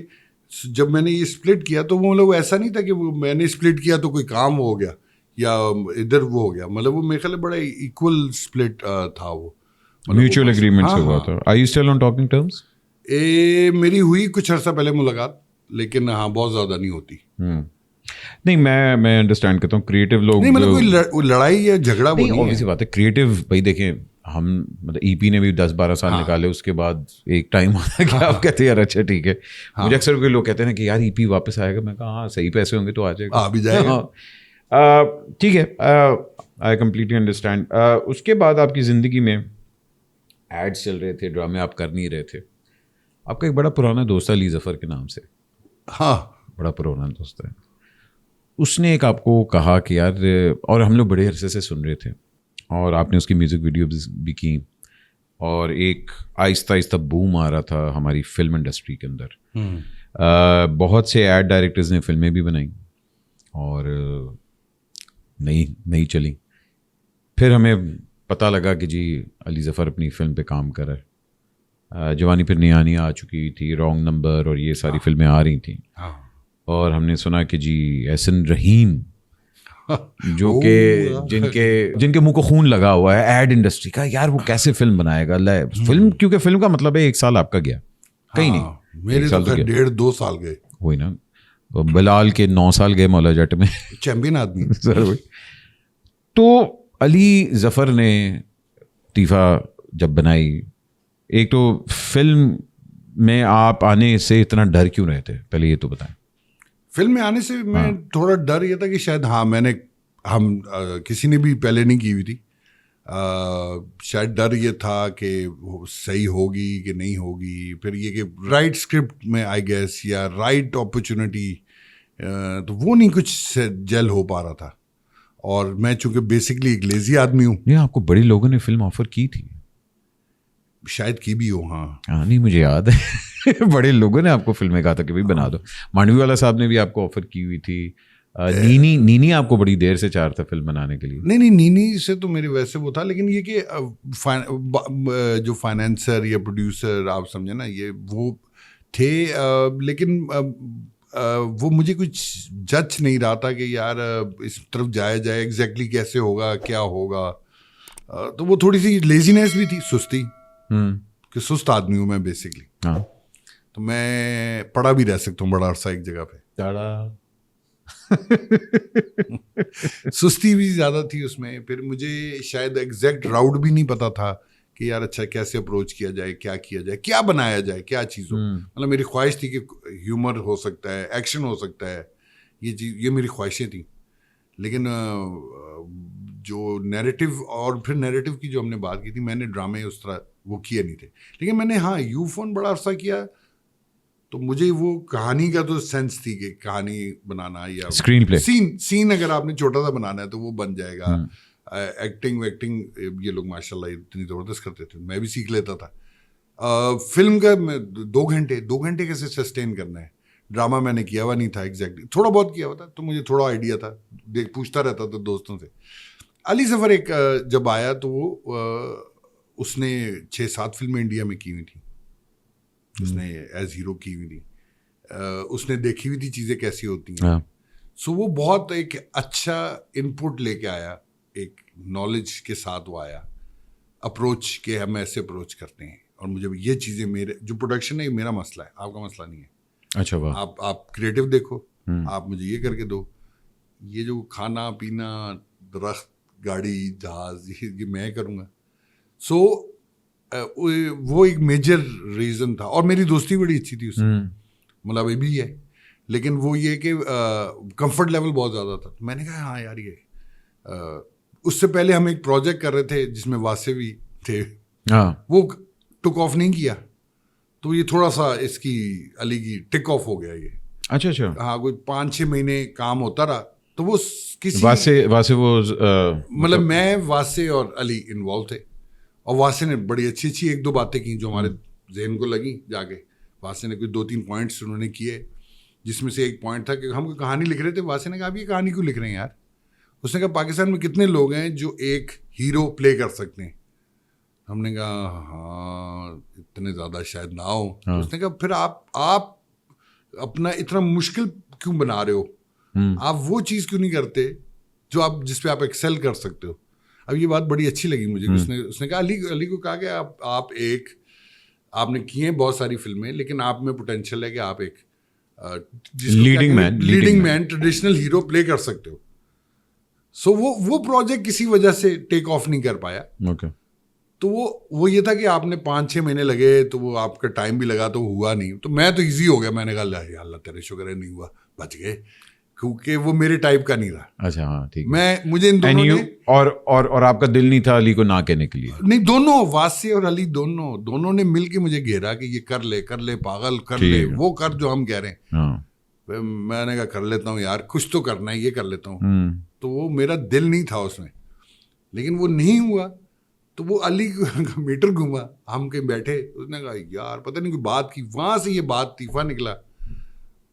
جب میں نے یہ اسپلٹ کیا تو وہ مطلب ایسا نہیں تھا کہ وہ میں نے اسپلٹ کیا تو کوئی کام ہو گیا یا ادھر وہ ہو گیا, مطلب وہ میرے خیال بڑا ایکول اسپلٹ تھا. وہ میوچل اگریمنٹ سے ہوا تھا. Are you still on talking terms? میری ہوئی کچھ عرصہ پہلے ملاقات, لیکن ہاں بہت زیادہ نہیں ہوتی. نہیں میں انڈرسٹینڈ کرتا ہوں کریٹو لوگ نہیں, مطلب کوئی لڑائی یا جھگڑا وہ نہیں ہے. بات ہے کریٹو بھائی دیکھیں ہم مطلب ای پی نے بھی 10-12 سال نکالے, اس کے بعد ایک ٹائم آتا کہ آپ کہتے ہیں یار اچھا ٹھیک ہے. مجھے اکثر کوئی لوگ کہتے ہیں کہ یار ای پی واپس آئے گا, میں کہا ہاں صحیح پیسے ہوں گے تو آ جائے گا, بھی جائے گا. ٹھیک ہے, آئی کمپلیٹلی انڈرسٹینڈ. اس کے بعد آپ کی زندگی میں ایڈس چل رہے تھے, ڈرامے آپ کر نہیں رہے تھے. آپ کا ایک بڑا پرانا دوست ہے علی ظفر کے نام سے, ہاں بڑا پرانا دوست ہے. اس نے ایک آپ کو کہا کہ یار, اور ہم لوگ بڑے عرصے سے سن رہے تھے, اور آپ نے اس کی میوزک ویڈیوز بھی کی, اور ایک آہستہ آہستہ بوم آ رہا تھا ہماری فلم انڈسٹری کے اندر. بہت سے ایڈ ڈائریکٹرز نے فلمیں بھی بنائیں اور نہیں چلیں. پھر ہمیں پتہ لگا کہ جی علی ظفر اپنی فلم پہ کام کر رہا ہے. جوانی پھر نیانی آ چکی تھی, رانگ نمبر, اور یہ ساری فلمیں آ رہی تھیں. اور ہم نے سنا کہ جی احسن رحیم جو کہ جن کے منہ کو خون لگا ہوا ہے ایڈ انڈسٹری کا, یار وہ کیسے فلم بنائے گا فلم, کیونکہ فلم کا مطلب ہے 1 سال آپ کا گیا, کہیں نہیں, میرے تو 1.5-2 سال گئے. وہی نا, بلال کے 9 سال گئے مولا جٹ میں. چیمپئن آدمی. تو علی ظفر نے طیفہ جب بنائی, ایک تو فلم میں آپ آنے سے اتنا ڈر کیوں رہے تھے, پہلے یہ تو بتائیں. فلم میں آنے سے میں تھوڑا ڈر یہ تھا کہ شاید ہم کسی نے بھی پہلے نہیں کی ہوئی تھی, شاید ڈر یہ تھا کہ صحیح ہوگی کہ نہیں ہوگی, پھر یہ کہ رائٹ اسکرپٹ میں آئی گیس یا رائٹ اپرچونیٹی, تو وہ نہیں کچھ جیل ہو پا رہا تھا. اور میں چونکہ بیسکلی ایک لیزی آدمی ہوں. نہیں, آپ کو بڑے لوگوں نے فلم آفر کی تھی, شاید کی بھی ہو. ہاں نہیں مجھے یاد ہے بڑے لوگوں نے آپ کو فلمیں کہا تھا کہ بھائی بنا دو. مانڈوی والا صاحب نے بھی آپ کو آفر کی ہوئی تھی. نینی آپ کو بڑی دیر سے چاہ رہا تھا فلم بنانے کے لیے. نہیں, نینی سے تو میرے ویسے وہ تھا, لیکن یہ کہ جو فائنینسر یا پروڈیوسر آپ سمجھے نا, یہ وہ تھے, لیکن وہ مجھے کچھ جج نہیں رہا تھا کہ یار اس طرف جایا جائے, ایگزیکٹلی کیسے ہوگا, کیا ہوگا. تو وہ تھوڑی سی لیزینس بھی تھی, سستی, کہ سست آدمی ہوں میں بیسکلی. ہاں, تو میں پڑا بھی رہ سکتا ہوں بڑا عرصہ ایک جگہ پہ. سستی بھی زیادہ تھی اس میں. پھر مجھے شاید ایگزیکٹ راؤٹ بھی نہیں پتا تھا کہ یار اچھا کیسے اپروچ کیا جائے, کیا کیا جائے, کیا بنایا جائے, کیا چیز ہو. مطلب میری خواہش تھی کہ ہیومر ہو سکتا ہے, ایکشن ہو سکتا ہے, یہ چیز, یہ میری خواہشیں تھیں. لیکن جو نیریٹو, اور پھر نیریٹو کی جو ہم نے بات کی تھی, میں نے ڈرامے اس طرح وہ کیے نہیں تھے. لیکن میں نے یو فون بڑا عرصہ کیا, تو مجھے وہ کہانی کا تو سینس تھی کہ کہانی بنانا یا اسکرین پلے, سین اگر آپ نے چھوٹا سا بنانا ہے تو وہ بن جائے گا. ایکٹنگ ویکٹنگ یہ لوگ ماشاء اللہ اتنی زبردست کرتے تھے, میں بھی سیکھ لیتا تھا. فلم کا 2 گھنٹے کیسے سسٹین کرنا ہے. ڈرامہ میں نے کیا ہوا نہیں تھا ایگزیکٹلی, تھوڑا بہت کیا ہوا تھا, تو مجھے تھوڑا آئیڈیا تھا, پوچھتا رہتا تھا دوستوں سے. علی ظفر ایک جب آیا تو وہ اس نے 6-7 فلمیں انڈیا میں کی ہوئی تھیں, اس نے ایز ہیرو کی ہوئی تھی, اس نے دیکھی ہوئی تھی چیزیں کیسی ہوتی ہیں. سو وہ بہت ایک اچھا ان پٹ لے کے آیا, ایک نالج کے ساتھ وہ آیا, اپروچ کہ ہم ایسے اپروچ کرتے ہیں. اور مجھے یہ چیزیں, میرے جو پروڈکشن ہے یہ میرا مسئلہ ہے, آپ کا مسئلہ نہیں ہے. اچھا, آپ کریٹو دیکھو, آپ مجھے یہ کر کے دو, یہ جو کھانا پینا, درخت, گاڑی, جہاز, یہ میں کروں گا. سو وہ ایک میجر ریزن تھا. اور میری دوستی بڑی اچھی تھی اس سے, مطلب ابھی بھی ہے, لیکن وہ یہ کہ کمفرٹ لیول بہت زیادہ تھا. میں نے کہا ہاں یار, یہ اس سے پہلے ہم ایک پروجیکٹ کر رہے تھے جس میں واسے بھی تھے, وہ ٹک آف نہیں کیا, تو یہ تھوڑا سا اس کی علی کی ٹک آف ہو گیا یہ. اچھا, ہاں, کوئی 5-6 مہینے کام ہوتا رہا, تو وہ کسی واسے وہ مطلب میں, واسے اور علی انوالو تھے. اور واسے نے بڑی اچھی 1-2 باتیں کی جو ہمارے ذہن کو لگیں. جا کے واسے نے کوئی 2-3 پوائنٹس انہوں نے کیے, جس میں سے ایک پوائنٹ تھا کہ ہم کوئی کہانی لکھ رہے تھے. واسے نے کہا آپ یہ کہانی کیوں لکھ رہے ہیں یار؟ اس نے کہا پاکستان میں کتنے لوگ ہیں جو ایک ہیرو پلے کر سکتے ہیں. ہم نے کہا ہاں اتنے زیادہ شاید نہ ہو. اس نے کہا پھر آپ اپنا اتنا مشکل کیوں بنا رہے ہو, آپ وہ چیز کیوں نہیں کرتے جو آپ جس پہ آپ ایکسل کر سکتے ہو. اب یہ بات بڑی اچھی لگی مجھے. اس نے کہا علی کو کہا کہ آپ نے کی ہیں بہت ساری فلمیں, لیکن آپ میں پوٹینشیل ہے کہ آپ ایک لیڈنگ مین ٹریڈیشنل ہیرو پلے کر سکتے ہو. سو وہ پروجیکٹ کسی وجہ سے ٹیک آف نہیں کر پایا. تو وہ یہ تھا کہ آپ نے 5-6 مہینے لگے, تو وہ آپ کا ٹائم بھی لگا, تو ہوا نہیں. تو میں تو ایزی ہو گیا, میں نے کہا یا اللہ تیرے شکر ہے نہیں ہوا, بچ گئے, کیونکہ وہ میرے ٹائپ کا نہیں رہا. اچھا, ہاں ٹھیک. مجھے ان دونوں نے اور آپ کا دل نہیں تھا علی کو نہ کہنے کے لیے؟ نہیں, دونوں واسے اور علی دونوں نے مل کے مجھے گھیرا کہ یہ کر لے پاگل, کر لے وہ کر جو ہم کہہ رہے ہیں. میں نے کہا کر لیتا ہوں یار, کچھ تو کرنا ہے, یہ کر لیتا ہوں. تو وہ میرا دل نہیں تھا اس میں, لیکن وہ نہیں ہوا. تو وہ علی کا میٹر گھوما, ہم کہیں بیٹھے, اس نے کہا یار پتہ نہیں کوئی بات کی, وہاں سے یہ بات طیفہ نکلا.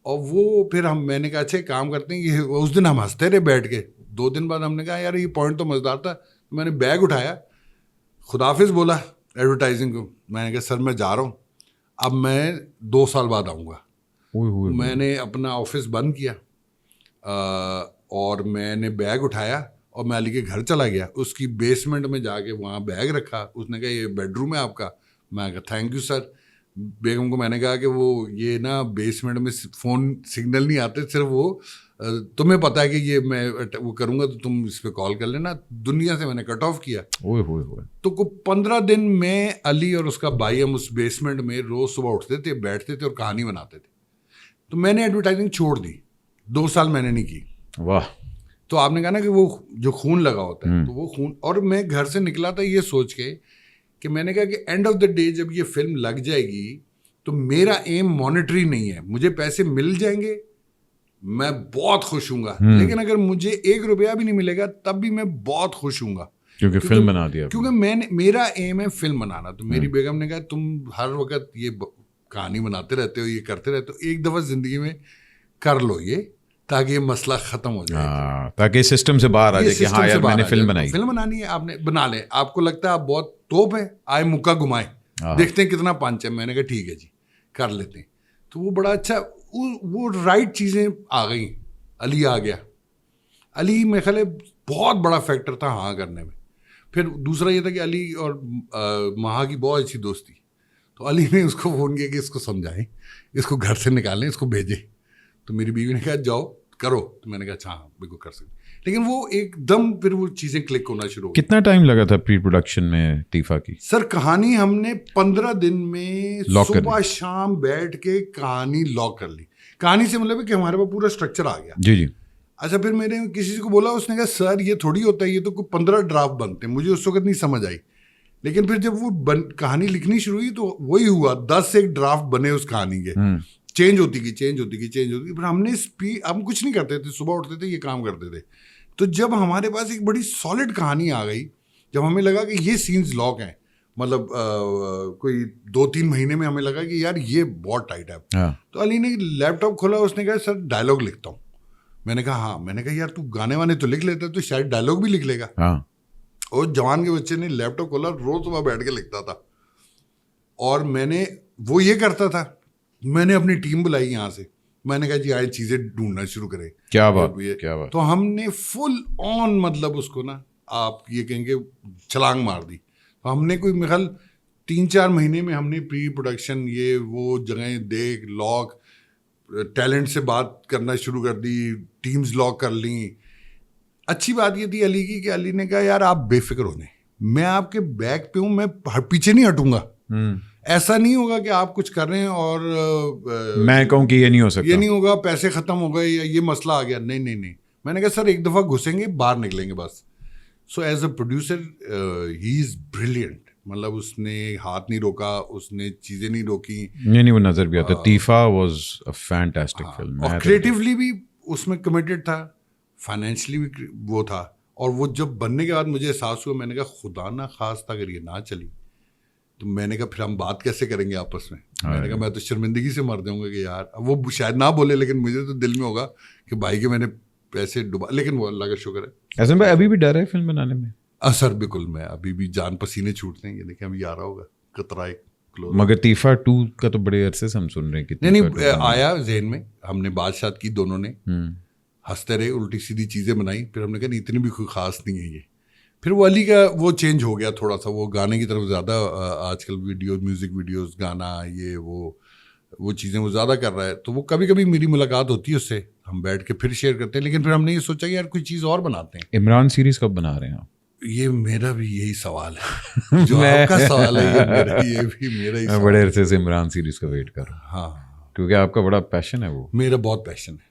اور وہ پھر میں نے کہا اچھا کام کرتے ہیں, یہ اس دن ہم ہنستے رہے بیٹھ کے. 2 دن بعد ہم نے کہا یار یہ پوائنٹ تو مزیدار تھا. میں نے بیگ اٹھایا, خداحافظ بولا ایڈورٹائزنگ کو. میں نے کہا سر میں جا رہا ہوں, اب میں 2 سال بعد آؤں گا. میں نے اپنا آفس بند کیا, اور میں نے بیگ اٹھایا اور میں علی کے گھر چلا گیا. اس کی بیسمنٹ میں جا کے وہاں بیگ رکھا. اس نے کہا یہ بیڈ روم ہے آپ کا. میں کہا تھینک یو سر. بیگم کو میں نے کہا کہ وہ یہ نا بیسمنٹ میں فون سگنل نہیں آتے, صرف وہ تمہیں پتا ہے کہ یہ میں وہ کروں گا تو تم اس پہ کال کر لینا. دنیا سے میں نے کٹ آف کیا. تو کو 15 دن میں علی اور اس کا بھائی ہم اس بیسمنٹ میں روز صبح اٹھتے تھے, بیٹھتے تھے اور کہانی بناتے تھے. تو میں نے ایڈورٹائزنگ چھوڑ دی, 2 سال میں نے نہیں کی. واہ. تو آپ نے کہا نا کہ وہ جو خون لگا ہوتا ہے تو وہ خون, اور میں گھر سے نکلا تھا یہ سوچ کے کہ میں نے کہا کہ اینڈ آف دا ڈے جب یہ فلم لگ جائے گی تو میرا ایم مانیٹری نہیں ہے, مجھے پیسے مل جائیں گے میں بہت خوش ہوں گا, لیکن اگر مجھے 1 روپیہ بھی نہیں ملے گا تب بھی میں بہت خوش ہوں گا, کیونکہ فلم بنا دیا. کیونکہ میرا ایم ہے فلم بنانا. تو میری بیگم نے کہا تم ہر وقت یہ کہانی بناتے رہتے ہو, یہ کرتے رہتے ہو, ایک دفعہ زندگی میں کر لو یہ, تاکہ یہ مسئلہ ختم ہو جائے, تاکہ سسٹم سے باہر آ جائے کہ ہاں یار میں نے فلم بنائی. فلم بنانی ہے, آپ نے بنا لیں. آپ کو لگتا ہے آپ بہت توپ ہے, آئے مکہ گھمائے, دیکھتے ہیں کتنا پانچ ہے. میں نے کہا ٹھیک ہے جی کر لیتے ہیں. تو وہ بڑا اچھا, وہ رائٹ چیزیں آ گئیں. علی آ گیا. علی میرے خیال ہے بہت بڑا فیکٹر تھا ہاں کرنے میں. پھر دوسرا یہ تھا کہ علی اور مہا کی بہت اچھی دوستی. تو علی نے اس کو فون کیا کہ اس کو سمجھائیں, اس کو گھر سے نکالیں, اس کو بھیجیں. تو میری بیوی نے کہا جاؤ کرو. تو میں نے کہا اچھا ہاں بالکل کر سکتے. لیکن وہ ایک دم پھر وہ چیزیں کلک ہونا شروع ہو. کتنا ٹائم لگا تھا پری پروڈکشن میں طیفہ کی؟ سر کہانی ہم نے 15 دن میں صبح شام بیٹھ کے کہانی لاک کر لی. کہانی سے مطلب ہے کہ ہمارے پاس پورا اسٹرکچر آ گیا. جی جی. اچھا پھر میں نے کسی کو بولا, اس نے کہا سر یہ تھوڑی ہوتا ہے, یہ تو کوئی 15 ڈرافٹ بنتے ہیں. مجھے اس وقت نہیں سمجھ آئی, لیکن پھر جب وہ کہانی لکھنی شروع ہوئی تو وہی ہوا, 10 سے 1 ڈرافٹ بنے اس کہانی کے. چینج ہوتی گئی. پھر ہم نے ہم کچھ نہیں کرتے تھے, صبح اٹھتے تھے یہ کام کرتے تھے. تو جب ہمارے پاس ایک بڑی سالڈ کہانی آ گئی, جب ہمیں لگا کہ یہ سینز لاک ہیں, مطلب کوئی 2-3 مہینے میں ہمیں لگا کہ یار یہ بہت ٹائٹ ہے. تو علی نے لیپ ٹاپ کھولا, اس نے کہا سر ڈائلاگ لکھتا ہوں. میں نے کہا ہاں. میں نے کہا یار تو گانے وانے تو لکھ لیتا ہے, تو شاید ڈائلاگ بھی لکھ لے گا. اور جوان کے بچے نے لیپ ٹاپ کھولا, روز صبح بیٹھ کے لکھتا تھا. اور میں نے وہ یہ کرتا تھا, میں نے اپنی ٹیم بلائی یہاں سے. میں نے کہا جی آئے چیزیں ڈھونڈنا شروع کریں. کیا بات. تو ہم نے فل آن مطلب اس کو نا آپ یہ کہیں گے چھلانگ مار دی. ہم نے کوئی میرا 3-4 مہینے میں ہم نے پری پروڈکشن یہ وہ جگہیں دیکھ لاک, ٹیلنٹ سے بات کرنا شروع کر دی, ٹیمز لاک کر لیں. اچھی بات یہ تھی علی کی کہ علی نے کہا یار آپ بے فکر ہونے, میں آپ کے بیک پہ ہوں, میں پیچھے نہیں ہٹوں گا. ایسا نہیں ہوگا کہ آپ کچھ کر رہے ہیں اور میں کہوں کہ یہ نہیں ہو سکتا, یہ نہیں ہوگا, پیسے ختم ہو گئے یا یہ مسئلہ آ گیا. نہیں. میں نے کہا سر ایک دفعہ گھسیں گے باہر نکلیں گے بس. So as a producer he is brilliant. مطلب اس نے ہاتھ نہیں روکا, اس نے چیزیں نہیں روکی. نہیں وہ نظر بھی آتا. طیفہ واز اے فینٹاسٹک فلم, اور کریٹیولی بھی اس میں کمیٹڈ تھا, فائنینشلی بھی وہ تھا. اور وہ جب بننے کے بعد مجھے احساس ہوا, میں نے کہا خدا نہ خواستہ اگر یہ نہ چلی تو میں نے کہا پھر ہم بات کیسے کریں گے آپس میں. میں نے کہا میں تو شرمندگی سے مر جاؤں گا کہ یار, وہ شاید نہ بولے لیکن مجھے تو دل میں ہوگا کہ بھائی کے میں نے پیسے ڈبا. لیکن وہ اللہ کا شکر ہے. احسن بھائی ابھی بھی ڈر ہے فلم بنانے میں؟ سر بالکل, میں ابھی بھی جان پسینے چھوٹتے ہیں. یہ دیکھیں ابھی آ رہا ہوگا قطرائے. مگر طیفہ 2 کا تو بڑے عرصے سے ہم سن رہے ہیں کہ نہیں آیا ذہن میں. ہم نے بات کی دونوں نے, ہنستے رہے, الٹی سیدھی چیزیں بنائی. پھر ہم نے کہا اتنی بھی کوئی خاص نہیں ہے یہ. پھر وہ علی کا وہ چینج ہو گیا تھوڑا سا, وہ گانے کی طرف زیادہ آج کل میوزک ویڈیوز گانا یہ وہ چیزیں وہ زیادہ کر رہا ہے. تو وہ کبھی کبھی میری ملاقات ہوتی ہے اس سے, ہم بیٹھ کے پھر شیئر کرتے ہیں. لیکن پھر ہم نے یہ سوچا کہ یار کوئی چیز اور بناتے ہیں. عمران سیریز کب بنا رہے ہیں آپ؟ یہ میرا بھی یہی سوال ہے, جو آپ کا سوال ہے یہ بھی میرا ہی. میں بڑے عرصے سے عمران سیریز کا ویٹ کر رہا ہوں. ہاں کیونکہ آپ کا بڑا پیشن ہے. وہ میرا بہت پیشن ہے.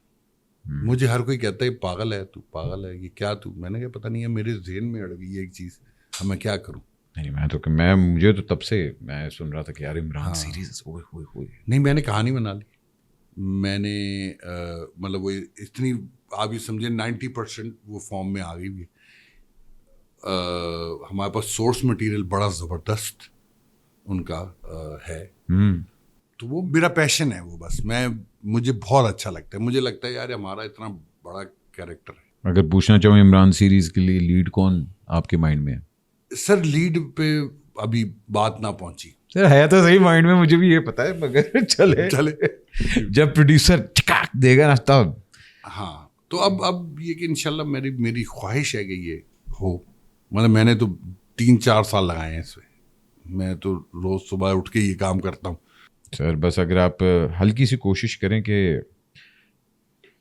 مجھے ہر کوئی کہتا ہے پاگل ہے تو, پاگل ہے یہ کیا تو. میں نے کہا پتہ نہیں ہے میرے ذہن میں اڑ گئی ایک چیز, اب میں کیا کروں. نہیں مجھے تو تب سے میں سن رہا تھا کہ یار عمران سیریز نہیں. میں نے کہانی بنا لی. میں نے مطلب وہ اتنی آپ یہ سمجھے 90% وہ فارم میں آ گئی بھی. ہمارے پاس سورس مٹیریل بڑا زبردست ان کا ہے. تو وہ میرا پیشن ہے. وہ بس مجھے بہت اچھا لگتا ہے. مجھے لگتا ہے یار ہمارا اتنا بڑا کیریکٹر ہے. اگر پوچھنا چاہوں عمران سیریز کے لیے لیڈ کون آپ کے مائنڈ میں ہے؟ سر لیڈ پہ ابھی بات نہ پہنچی. سر ہے تو صحیح مائنڈ میں, مجھے بھی یہ پتا ہے, مگر چلے جب پروڈیوسر چکاک دے گا نا تب. ہاں تو اب یہ کہ انشاءاللہ میری خواہش ہے کہ یہ ہو. مطلب میں نے تو 3-4 سال لگائے ہیں اس پہ. میں تو روز صبح اٹھ کے یہ کام کرتا ہوں. سر بس اگر آپ ہلکی سی کوشش کریں کہ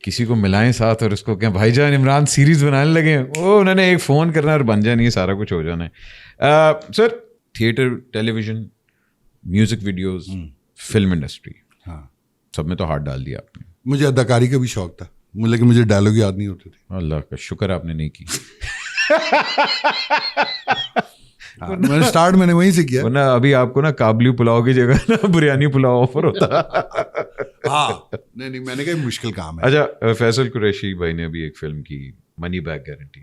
کسی کو ملائیں ساتھ اور اس کو کہیں بھائی جان عمران سیریز بنانے لگے, وہ انہوں نے ایک فون کرنا اور بن جانی ہے, سارا کچھ ہو جانا ہے. Sir theatre, television, music videos, film industry, ہاں سب میں تو ہاتھ ڈال دیا آپ نے. مجھے اداکاری کا بھی شوق تھا, لیکن مجھے ڈائلاگ یاد نہیں ہوتے تھے. اللہ کا شکر آپ نے نہیں کی. اسٹارٹ میں نے وہیں سے کیا. ورنہ ابھی آپ کو نا کابلی پلاؤ کی جگہ نا بریانی پلاؤ آفر ہوتا. ہاں نہیں میں نے کہا مشکل کام ہے. اچھا, فیصل قریشی بھائی نے ابھی ایک فلم کی منی بیک گارنٹی,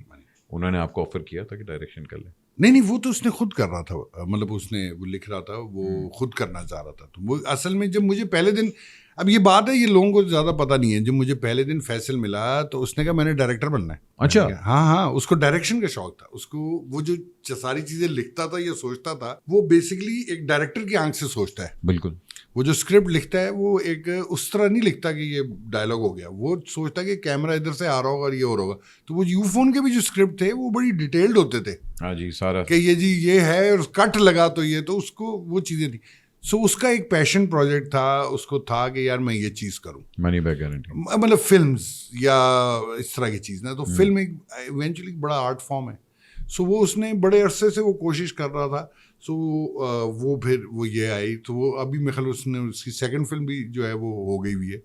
انہوں نے آپ کو آفر کیا تھا کہ ڈائریکشن کر لیں؟ نہیں وہ تو اس نے خود کر رہا تھا, مطلب اس نے وہ لکھ رہا تھا, وہ خود کرنا چاہ رہا تھا. تو وہ اصل میں جب مجھے پہلے دن, اب یہ بات ہے یہ لوگوں کو زیادہ پتہ نہیں ہے, جب مجھے پہلے دن فیصل ملا تو اس نے کہا میں نے ڈائریکٹر بننا ہے. اچھا ہاں اس کو ڈائریکشن کا شوق تھا. اس کو وہ جو ساری چیزیں لکھتا تھا یا سوچتا تھا, وہ بیسکلی ایک ڈائریکٹر کی آنکھ سے سوچتا ہے. بالکل. وہ جو اسکرپٹ لکھتا ہے وہ ایک اس طرح نہیں لکھتا کہ یہ ڈائلاگ ہو گیا, وہ سوچتا ہے کہ کیمرہ ادھر سے آ رہا ہوگا اور یہ ہو رہا ہوگا. تو وہ یو فون کے بھی جو اسکرپٹ تھے وہ بڑی ڈیٹیلڈ ہوتے تھے. ہاں جی, سارا کہ یہ جی یہ ہے اور کٹ لگا تو یہ, تو اس کو وہ چیزیں تھیں. سو اس کا ایک پیشن پروجیکٹ تھا, اس کو تھا کہ یار میں یہ چیز کروں, منی بیک گارنٹی, مطلب فلمز یا اس طرح کی چیز نا. تو فلم ایک ایونچولی بڑا آرٹ فارم ہے. سو وہ اس نے بڑے عرصے سے وہ کوشش کر رہا تھا. سو وہ پھر وہ یہ آئی, تو وہ ابھی میرے خیال اس نے اس کی سیکنڈ فلم بھی جو ہے وہ ہو گئی ہوئی ہے,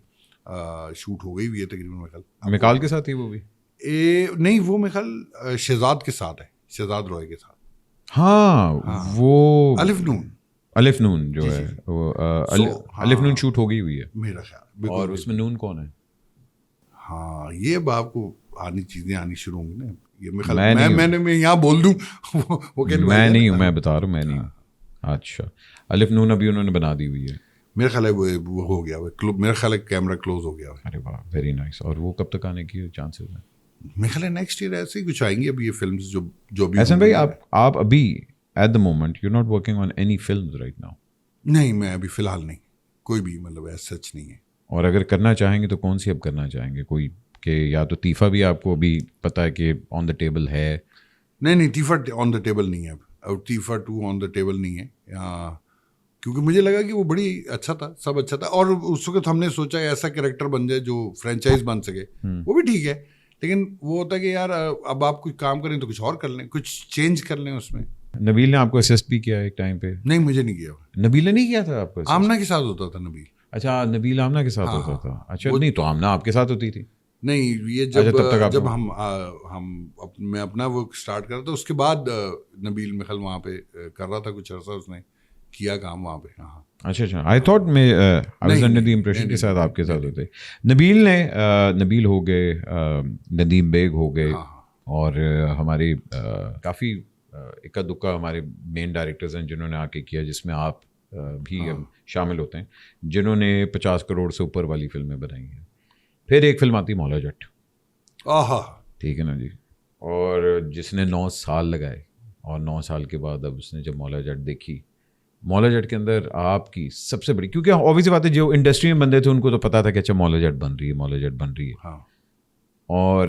شوٹ ہو گئی ہوئی ہے تقریباً. میرے خیال مکال کے ساتھ ہی وہ بھی نہیں, وہ میرے خیال شہزاد کے ساتھ ہے, شہزاد روئے کے ساتھ. ہاں وہ الف نون جو ہے وہ الف نون شوٹ ہو گئی ہوئی ہے میرا خیال. اور اس میں نون کون ہے؟ ہاں یہ اب آپ کو چیزیں آنی شروع ہوں گی نا. یہ میں یہاں بول دوں میں نہیں ہوں, میں بتا رہا ہوں میں نہیں ہوں. اچھا, الف نون ابھی انہوں نے بنا دی ہوئی ہے میرا خیال ہے. وہ ہو گیا, میرا خیال ہے کیمرہ کلوز ہو گیا. ارے واہ, ویری نائس. اور وہ کب تک آنے کی چانسز ہیں؟ میرا خیال ہے نیکسٹ ایئر ایسے ہی کچھ آئیں گی. اب یہ فلمز جو بھی. احسن بھائی, آپ ابھی at the moment you not working on any films right now? نہیں, میں ابھی فی الحال نہیں, کوئی بھی مطلب ایسا سچ نہیں ہے. اور اگر کرنا چاہیں گے تو کون سی اب کرنا چاہیں گے؟ کوئی کہ یا تو تیفا بھی آپ کو ابھی پتہ ہے کہ آن دا ٹیبل ہے؟ نہیں تیفا آن دا ٹیبل نہیں ہے اب تیفا 2 آن دا ٹیبل نہیں ہے, کیونکہ مجھے لگا کہ وہ بڑی اچھا تھا, سب اچھا تھا. اور اس وقت ہم نے سوچا ایسا کریکٹر بن جائے جو فرینچائز بن سکے, وہ بھی ٹھیک ہے. لیکن وہ ہوتا ہے کہ یار اب آپ کوئی کام کریں تو کچھ اور کر لیں, کچھ چینج کر لیں اس میں. نبیل نے آپ کو اسسٹ بھی کیا ایک ٹائم پہ؟ نہیں مجھے نہیں کیا. نبیل نے نہیں کیا تھا آپ کو؟ آمنہ کے ساتھ ہوتا تھا نبیل. اچھا, نبیل آمنہ کے ساتھ ہوتا تھا. اچھا, نہیں تو آمنہ آپ کے ساتھ ہوتی تھی؟ نہیں, یہ جب میں اپنا وہ اسٹارٹ کر رہا تھا, اس کے بعد نبیل میخل وہاں پہ کر رہا تھا کچھ عرصہ, اس نے کیا کام وہاں پہ. ہاں اچھا, آئی تھاٹ میں I was under the impression کے ساتھ آپ کے ساتھ ہوتے. نبیل ہو گئے, ندیم بیگ ہو گئے, اور ہمارے کافی اکا دکا ہمارے مین ڈائریکٹرز ہیں جنہوں نے آ کے کیا, جس میں آپ بھی شامل ہوتے ہیں, جنہوں نے 50 کروڑ سے اوپر والی فلمیں بنائی ہیں. پھر ایک فلم آتی مولا جٹ, ٹھیک ہے نا جی, اور جس نے 9 سال لگائے, اور 9 سال کے بعد اب اس نے جب مولا جٹ دیکھی, مولا جٹ کے اندر آپ کی سب سے بڑی, کیونکہ اوبویس بات ہے جو انڈسٹری میں بندے تھے ان کو تو پتا تھا کہ اچھا مولا جٹ بن رہی ہے. اور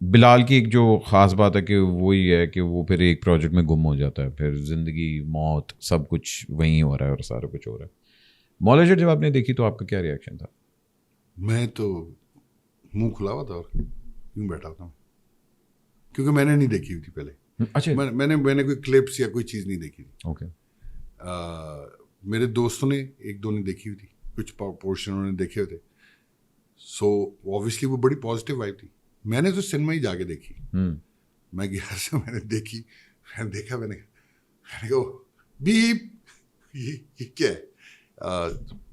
بلال کی ایک جو خاص بات ہے کہ وہی ہے کہ وہ پھر ایک پروجیکٹ میں گم ہو جاتا ہے, پھر زندگی موت سب کچھ وہیں ہو رہا ہے اور سارا کچھ ہو رہا ہے. مولا جٹ جب آپ نے دیکھی تو آپ کا کیا ریئیکشن تھا؟ میں تو منہ کھلا ہوا تھا اور یوں بیٹھا تھا, کیونکہ میں نے نہیں دیکھی ہوئی تھی پہلے. اچھا, میں نے کوئی کلپس یا کوئی چیز نہیں دیکھی تھی. اوکے. میرے دوستوں نے ایک دو نے دیکھی ہوئی تھی, کچھ پورشن انہوں نے دیکھے ہوئے تھے. سو اوبویسلی وہ بڑی پازیٹیو آئی تھی. میں نے تو سنیما ہی جا کے دیکھی. میں گھر سے میں نے دیکھی, میں نے دیکھا, میں نے کہا بیپ یہ کیا ہے.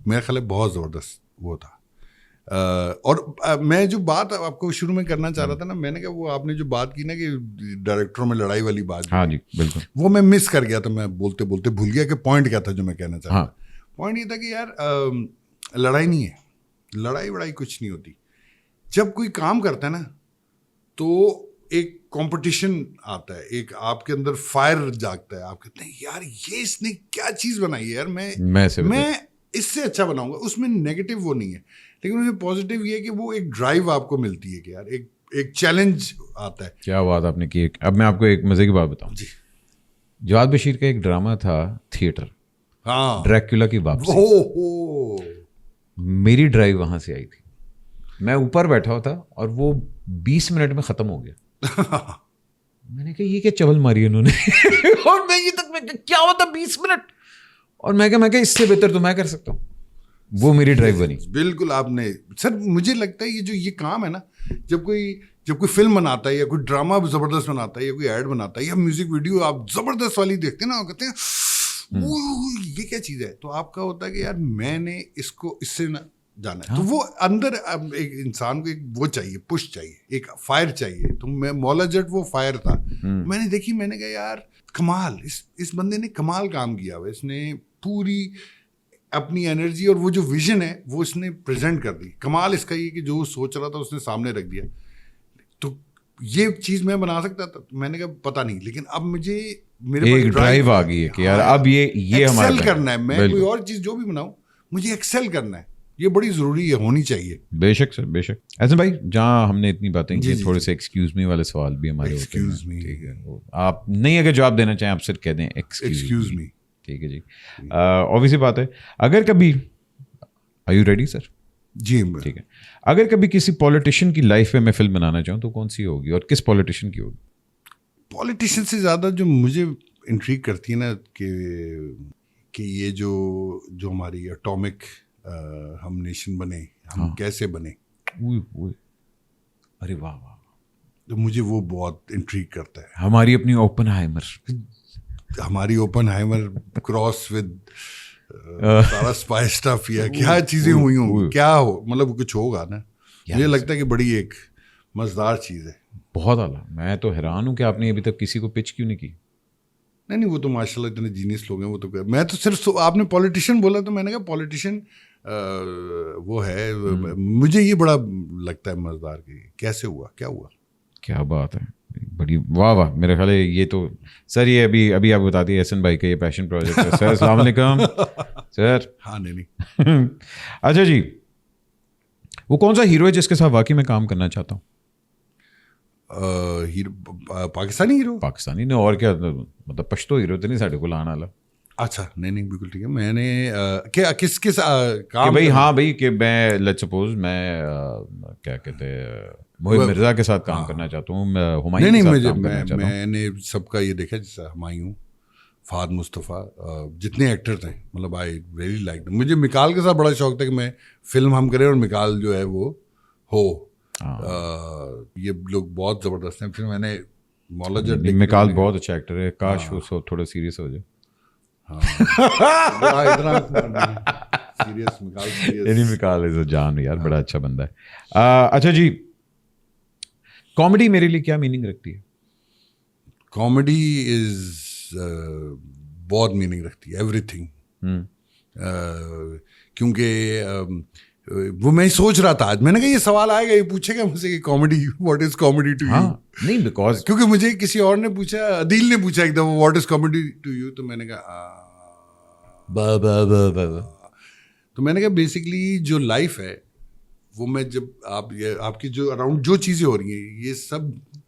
میرا خیال ہے بہت زبردست وہ تھا. اور میں جو بات آپ کو شروع میں کرنا چاہ رہا تھا نا, میں نے کہا وہ آپ نے جو بات کی نا کہ ڈائریکٹروں میں لڑائی والی بات, ہاں جی بالکل, وہ میں مس کر گیا تھا. میں بولتے بولتے بھول گیا کہ پوائنٹ کیا تھا جو میں کہنا چاہ رہا تھا. پوائنٹ یہ تھا کہ یار لڑائی نہیں ہے, لڑائی وڑائی کچھ نہیں ہوتی. جب کوئی کام کرتا ہے نا تو ایک کمپٹیشن آتا ہے, ایک آپ کے اندر فائر جاگتا ہے. آپ کہتے ہیں یار یہ اس نے کیا چیز بنائی ہے یار, میں اس سے اچھا بناؤں گا. اس میں نیگیٹو وہ نہیں ہے, لیکن اس میں پازیٹیو یہ ہے کہ وہ ایک ڈرائیو آپ کو ملتی ہے کہ یار ایک چیلنج آتا ہے. کیا بات آپ نے کی. اب میں آپ کو ایک مزے کی بات بتاؤں. جی, جواد بشیر کا ایک ڈرامہ تھا تھیٹر, ہاں ڈریکولا کی واپسی. میری ڈرائیو وہاں سے آئی تھی. میں اوپر بیٹھا ہوا تھا اور وہ 20 منٹ میں ختم ہو گیا. میں نے کہا یہ کیا چول ماری انہوں نے اور میں یہ تک میں کیا ہوتا 20 منٹ, اور میں کہا اس سے بہتر تو میں کر سکتا ہوں. وہ میری ڈرائیو بنی. بالکل آپ نے سر, مجھے لگتا ہے یہ کام ہے نا, جب کوئی فلم بناتا ہے یا کوئی ڈرامہ زبردست بناتا ہے یا کوئی ایڈ بناتا ہے یا میوزک ویڈیو آپ زبردست والی دیکھتے ہیں نا, کہتے ہیں یہ کیا چیز ہے, تو آپ کا ہوتا ہے کہ یار میں نے اس سے نہ جانا ہے. تو وہ اندر ایک انسان کو ایک وہ چاہیے, پش چاہیے, ایک فائر چاہیے. تو میں مولا جٹ وہ فائر تھا. میں نے دیکھی, میں نے کہا یار کمال, اس بندے نے کمال کام کیا ہوا. اس نے پوری اپنی انرجی اور وہ جو ویژن ہے وہ اس نے پریزنٹ کر دی. کمال اس کا یہ کہ جو سوچ رہا تھا اس نے سامنے رکھ دیا. تو یہ چیز میں بنا سکتا تھا, میں نے کہا پتہ نہیں, لیکن اب مجھے میرے ایک ڈرائیو آ گئی ہے کہ یار اب یہ ہمارا ایکسل کرنا ہے. میں کوئی اور چیز جو بھی بناؤں مجھے ایکسل کرنا ہے. یہ بڑی ضروری ہے, ہونی چاہیے. بے شک سر, بے شک. احسن بھائی, جہاں ہم نے اتنی باتیں کی, تھوڑے سے ایکسکیوز می والے سوال بھی ہمارے ہوتے ہیں. ٹھیک ہے, آپ نہیں اگر جواب دینا چاہیں آپ صرف کہہ دیں ایکسکیوز می. ٹھیک ہے جی. obvious سی بات ہے, اگر کبھی are you ready سر؟ جی ٹھیک ہے. اگر کبھی کسی پولیٹیشین کی لائف میں فلم بنانا چاہوں تو کون سی ہوگی اور کس پولیٹیشین کی ہوگی؟ پولیٹیشین سے زیادہ جو مجھے انٹریگ کرتی ہے نا کہ یہ جو ہماری اٹامک ہم نیشن بنے, ہم کیسے بنے. ارے واہ واہ, تو مجھے وہ بہت انٹریگ کرتا ہے. ہماری اپنی اوپن ہائمر, ہماری اوپن ہائمر کراس ود سارا اسپائی اسٹف, یا کیا چیزیں ہوئی ہوں, کیا ہو, مطلب کچھ ہوگا نا. مجھے لگتا ہے کہ بڑی ایک مزیدار چیز ہے. بہت اعلیٰ. میں تو حیران ہوں کہ آپ نے ابھی تک کسی کو پچ کیوں نہیں کی. نہیں وہ تو ماشاء اللہ اتنے جینیس لوگ ہیں. وہ تو میں تو صرف, آپ نے پولیٹیشین بولا تو میں نے کہا پولیٹیشین وہ ہے. مجھے یہ بڑا لگتا ہے مزیدار کہ کیسے ہوا, کیا ہوا. کیا بات ہے, بڑی واہ واہ. میرے خیال ہے یہ تو سر, یہ ابھی آپ بتا دیے احسن بھائی کا یہ پیشن پروجیکٹ ہے. سر السلام علیکم سر. ہاں نہیں اچھا جی, وہ کون سا ہیرو ہے جس کے ساتھ واقعی میں کام کرنا چاہتا ہوں؟ پاکستانی ہیرو. پاکستانی نے اور کیا, مطلب پشتو ہیرو تو نہیں ساڈے کو آنے والا. اچھا نہیں بالکل ٹھیک ہے. میں نے کس کام بھائی, ہاں بھائی, کہ میں لیٹ سپوز میں کیا کہتے ہیں محب مرزا کے ساتھ کام کرنا چاہتا ہوں, ہمایوں کے ساتھ کام کرنا چاہتا ہوں. میں نے سب کا یہ دیکھا, جیسا ہمایوں, فہد مصطفیٰ, جتنے ایکٹر تھے, مطلب آئی ریئلی لائک. مجھے مکال کے ساتھ بڑا شوق تھا کہ میں فلم ہم کریں اور مکال جو ہے وہ ہو. یہ لوگ بہت زبردست ہیں. پھر میں نے مولا جٹ, مکال بہت اچھا ایکٹر ہے, کاش وہ تھوڑا سیریس ہو جائے. مکال از اے جان یار, بڑا اچھا بندہ ہے. اچھا جی, کامیڈی میرے لیے کیا میننگ رکھتی ہے؟ کامیڈی از بہت میننگ رکھتی ہے, ایوری تھنگ. کیونکہ وہ میں سوچ رہا تھا آج, میں نے کہا یہ سوال آئے گا, یہ پوچھے گا مجھ سے کہ comedy, what is comedy to you. نہیں بیکاز کیونکہ مجھے کسی اور نے پوچھا, عدیل نے پوچھا ایک دفعہ what is comedy to you, تو میں نے کہا تو میں نے کہا بیسکلی جو لائف ہے وہ, میں جب آپ کی جو اراؤنڈ جو چیزیں ہو رہی ہیں یہ سب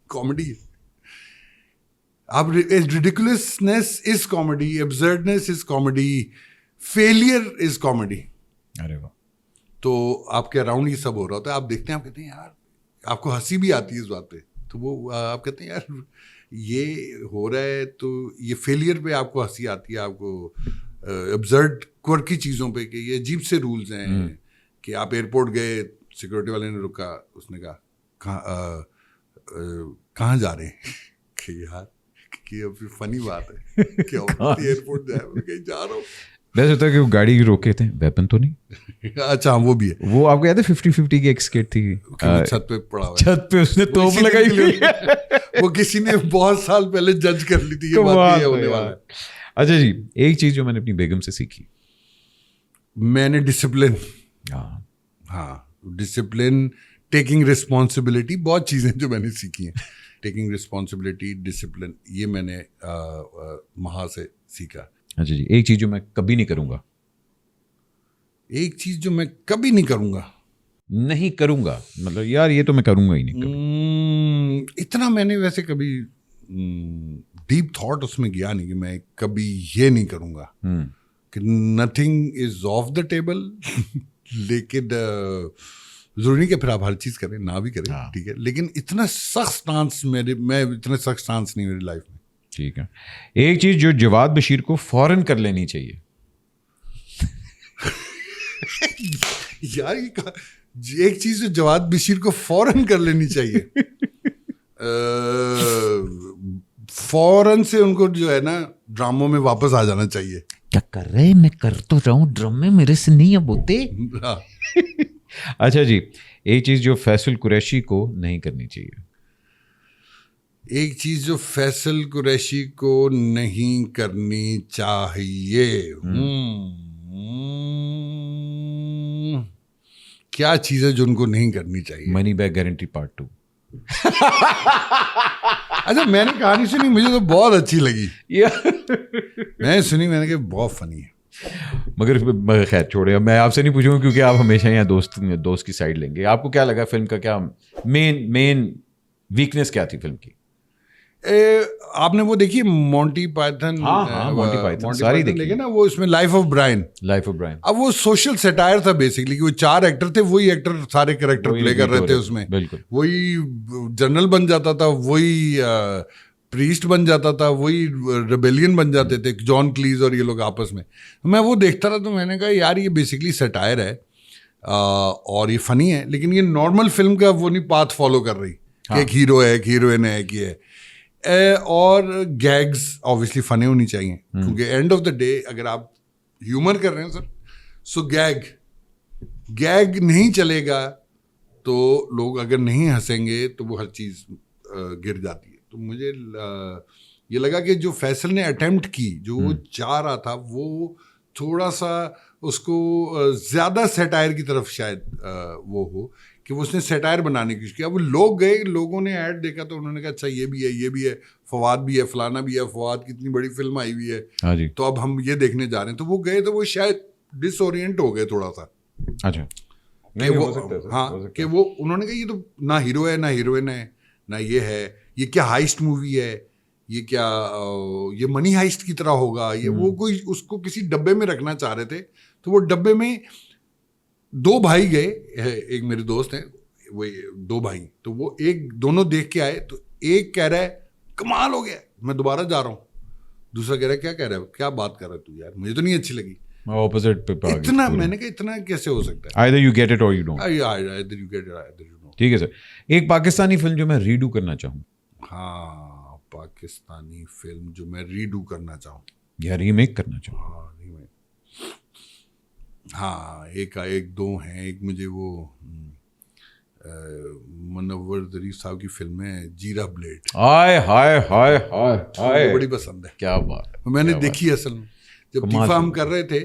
کامیڈی ہے. آپ ridiculousness is comedy, absurdness is comedy, failure is comedy. ارے واہ. تو آپ کے اراؤنڈ یہ سب ہو رہا ہوتا ہے, آپ دیکھتے ہیں, آپ کہتے ہیں یار, آپ کو ہنسی بھی آتی ہے اس بات پہ. تو وہ آپ کہتے ہیں یار یہ ہو رہا ہے, تو یہ فیلئر پہ آپ کو ہنسی آتی ہے, آپ کو ابزرڈ کوئرکی چیزوں پہ کہ یہ عجیب سے رولز ہیں. کہ آپ ایئرپورٹ گئے, سیکورٹی والے نے رکا, اس نے کہا کہاں جا رہے ہیں, کہ یار کہ فنی بات ہے کہ ایئرپورٹ جائے, کہیں جا رہا ہوں. ویسے ہوتا ہے کہ وہ گاڑی روکے تھے, ویپن تو نہیں. اچھا وہ بھی ہے. وہ آپ کو یاد ہے 50-50 کی ایک اسکیٹ تھی, چھت پہ پڑا ہوا, چھت پہ اس نے توپ لگائی, وہ کسی نے بہت سال پہلے جج کر لی تھی, یہ بات ہونے والا ہے. اچھا جی, ایک چیز جو میں نے اپنی بیگم سے سیکھی, میں نے ڈسپلن. ہاں ڈسپلن, ٹیکنگ رسپانسبلٹی, بہت چیزیں جو میں نے سیکھی ہیں. ٹیکنگ رسپانسبلٹی, ڈسپلن, یہ میں نے مہا سے سیکھا. اچھا جی, ایک چیز جو میں کبھی نہیں کروں گا. ایک چیز جو میں کبھی نہیں کروں گا, مطلب یار یہ تو میں کروں گا ہی نہیں. اتنا میں نے ویسے کبھی ڈیپ تھاٹ اس میں گیا نہیں کہ میں کبھی یہ نہیں کروں گا. کہ nothing is of the table. لیکن ضروری نہیں کہ پھر آپ ہر چیز کریں, نہ بھی کریں, ٹھیک ہے, لیکن اتنا سخت سٹانس میں اتنا سخت سٹانس نہیں میری لائف میں. ٹھیک ہے. ایک چیز جو جواد بشیر کو فوراً کر لینی چاہیے. یار ایک چیز جو جواد بشیر کو فوراً کر لینی چاہیے, فوراً سے ان کو جو ہے نا ڈراموں میں واپس آ جانا چاہیے. کیا کر رہے, میں کر تو رہا ہوں, ڈرامے میرے سے نہیں اب ہوتے. اچھا جی, ایک چیز جو فیصل قریشی کو نہیں کرنی چاہیے. ایک چیز جو فیصل قریشی کو نہیں کرنی چاہیے, کیا چیز ہے جو ان کو نہیں کرنی چاہیے؟ Money back guarantee part 2. اچھا, میں نے کہانی سنی, مجھے تو بہت اچھی لگی. میں سنی, میں نے کہا بہت فنی ہے. مگر خیر چھوڑے, اب میں آپ سے نہیں پوچھوں گا کیونکہ آپ ہمیشہ یہاں دوست کی سائڈ لیں گے. آپ کو کیا لگا فلم کا, کیا مین ویکنیس کیا تھی فلم کی؟ آپ نے وہ دیکھی مونٹی پائتھن؟ ہاں مونٹی پائتھن ساری دیکھی. لیکن نا وہ اس میں لائف آف برائن, اب وہ سوشل سیٹائر تھا بیسکلی, کہ وہ 4 ایکٹر تھے, وہی ایکٹر سارے کریکٹر پلے کر رہے تھے اس میں. بالکل وہی جنرل بن جاتا تھا, وہی پریسٹ بن جاتا تھا, وہی ریبیلین بن جاتے تھے, جان کلیز اور یہ لوگ آپس میں. میں وہ دیکھتا رہا تو میں نے کہا یار یہ بیسکلی سیٹائر ہے اور یہ فنی ہے, لیکن یہ نارمل فلم کا وہ نہیں پاتھ فالو کر رہی کہ ایک ہیرو ہے, ایک ہیروئن ہے, ایک یہ ہے. اور گیگز آبویسلی فنی ہونی چاہیے, کیونکہ اینڈ آف دا ڈے اگر آپ ہیومر کر رہے ہیں سر, سو گیگ نہیں چلے گا تو لوگ اگر نہیں ہنسیں گے تو وہ ہر چیز گر جاتی ہے. تو مجھے یہ لگا کہ جو فیصل نے اٹیمپٹ کی, جو وہ چاہ رہا تھا, وہ تھوڑا سا اس کو زیادہ سیٹائر کی طرف شاید وہ ہو کہ وہ اس نے سیٹائر بنانے کی کوشش کی. اب وہ لوگ گئے, لوگوں نے ایڈ دیکھا تو انہوں نے کہا اچھا یہ بھی ہے, یہ بھی ہے, فواد بھی ہے, فلانا بھی ہے, فواد کی اتنی بڑی فلم آئی ہوئی ہے, تو اب ہم یہ دیکھنے جا رہے ہیں. تو وہ گئے تو وہ شاید ڈس اورینٹ ہو گئے تھوڑا سا. اچھا, ہاں, کہ وہ انہوں نے کہا یہ تو نہ ہیرو ہے, نہ ہیروئن ہے, نہ یہ ہے, یہ کیا ہائسٹ مووی ہے, یہ کیا یہ منی ہائسٹ کی طرح ہوگا, یہ وہ کوئی اس کو کسی ڈبے میں رکھنا چاہ رہے تھے. تو وہ ڈبے میں 2 بھائی گئے, ایک میرے دوست ہیں, وہ 2 بھائی, تو وہ دونوں دیکھ کے آئے, تو ایک کہہ رہا ہے کمال ہو گیا, میں دوبارہ جا رہا ہوں. دوسرا کہہ رہا ہے کیا کہہ رہا ہے, کیا بات کر رہا ہے تو یار, مجھے تو نہیں اچھی لگی. اپوزٹ پہ اتنا, میں نے کہا اتنا کیسے ہو سکتا ہے. either you get it or you don't. either you get it or either you don't. ٹھیک ہے سر. ایک پاکستانی فلم جو میں ریڈو کرنا چاہوں. ہاں, پاکستانی فلم جو میں ریڈو کرنا چاہوں یا ریمیک کرنا چاہوں. ہاں, ایک 2 ہیں. ایک مجھے وہ منور ظریف صاحب کی فلم ہے جیرا بلیڈ, ہائے ہائے ہائے ہائے ہائے, بڑی پسند ہے. کیا بات ہے, میں نے دیکھی اصل میں جب تیفا ہم کر رہے تھے,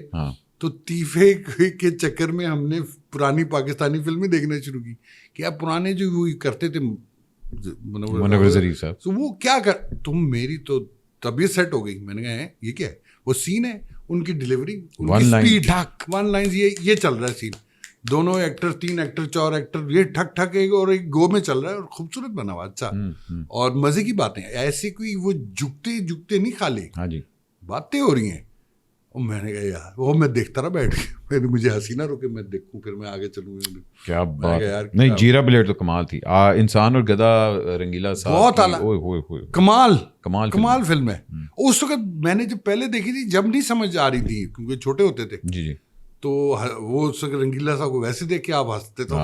تو تیفے کے چکر میں ہم نے پرانی پاکستانی فلمیں دیکھنا شروع کی. کہ آپ پرانے جو وہ کرتے تھے منور ظریف صاحب, تو وہ کیا کر, تم میری تو طبیعت سیٹ ہو گئی. میں نے کہا یہ کیا ہے, وہ سین ہے, ان کی ڈلیوری, ان کی اسپیڈ, 1 لائنز, یہ چل رہا ہے سین, دونوں ایکٹر, 3 ایکٹر, 4 ایکٹر, یہ ٹھک ٹھک ایک اور ایک گو میں چل رہا ہے, اور خوبصورت بنا ہوا, اچھا, اور مزے کی باتیں, ایسے کوئی وہ جھکتے نہیں خالی, ہاں جی, باتیں ہو رہی ہیں. اور میں نے کہا یار, وہ میں دیکھتا رہا بیٹھ کے, پھر مجھے ہنسی نہ روکے, میں دیکھوں, پھر میں آگے چلوں. کیا بات نہیں, جیرا بلیڈ تو کمال تھی. انسان اور گدا رنگیلا صاحب بہت اعلیٰ, کمال فلم ہے. اس وقت میں نے جب پہلے دیکھی تھی, جب نہیں سمجھ آ رہی تھی کیونکہ چھوٹے ہوتے تھے, جی, تو وہ اس وقت رنگیلا صاحب کو ویسے دیکھ کے آپ ہنستے تھے,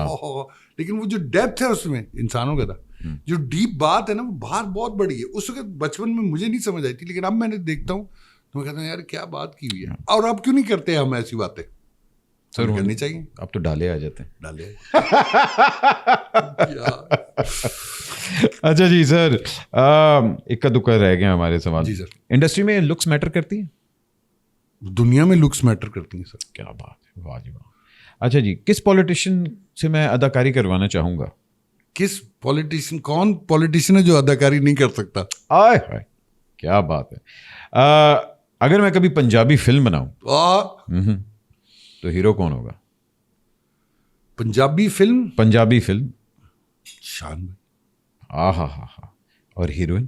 لیکن وہ جو ڈیپتھ ہے اس میں, انسانوں کا تھا, جو ڈیپ بات ہے نا, وہ باہر بہت بڑی ہے. اس وقت بچپن میں مجھے نہیں سمجھ آئی تھی, لیکن اب میں نے دیکھتا ہوں تو میں کہتا ہوں یار کیا بات کی ہوئی ہے. اور اب کیوں نہیں کرتے ہم ایسی باتیں, سر کرنی چاہیے. اب تو ڈالے آ جاتے ہیں, ڈالے. اچھا جی سر, اکا دکا رہ گیا ہمارے سوال. جی سر, انڈسٹری میں لکس میٹر کرتی ہیں؟ دنیا میں لکس میٹر کرتی ہیں سر. کیا بات ہے, واہ جی واہ. اچھا جی, کس پولیٹیشین سے میں اداکاری کروانا چاہوں گا؟ کس پولیٹیشین, کون پولیٹیشین ہے جو اداکاری نہیں کر سکتا؟ آئے ہائے, کیا بات ہے. اگر میں کبھی پنجابی فلم بناؤں تو ہیرو کون ہوگا؟ پنجابی فلم شان بھائی. ہاں. اور ہیروئن؟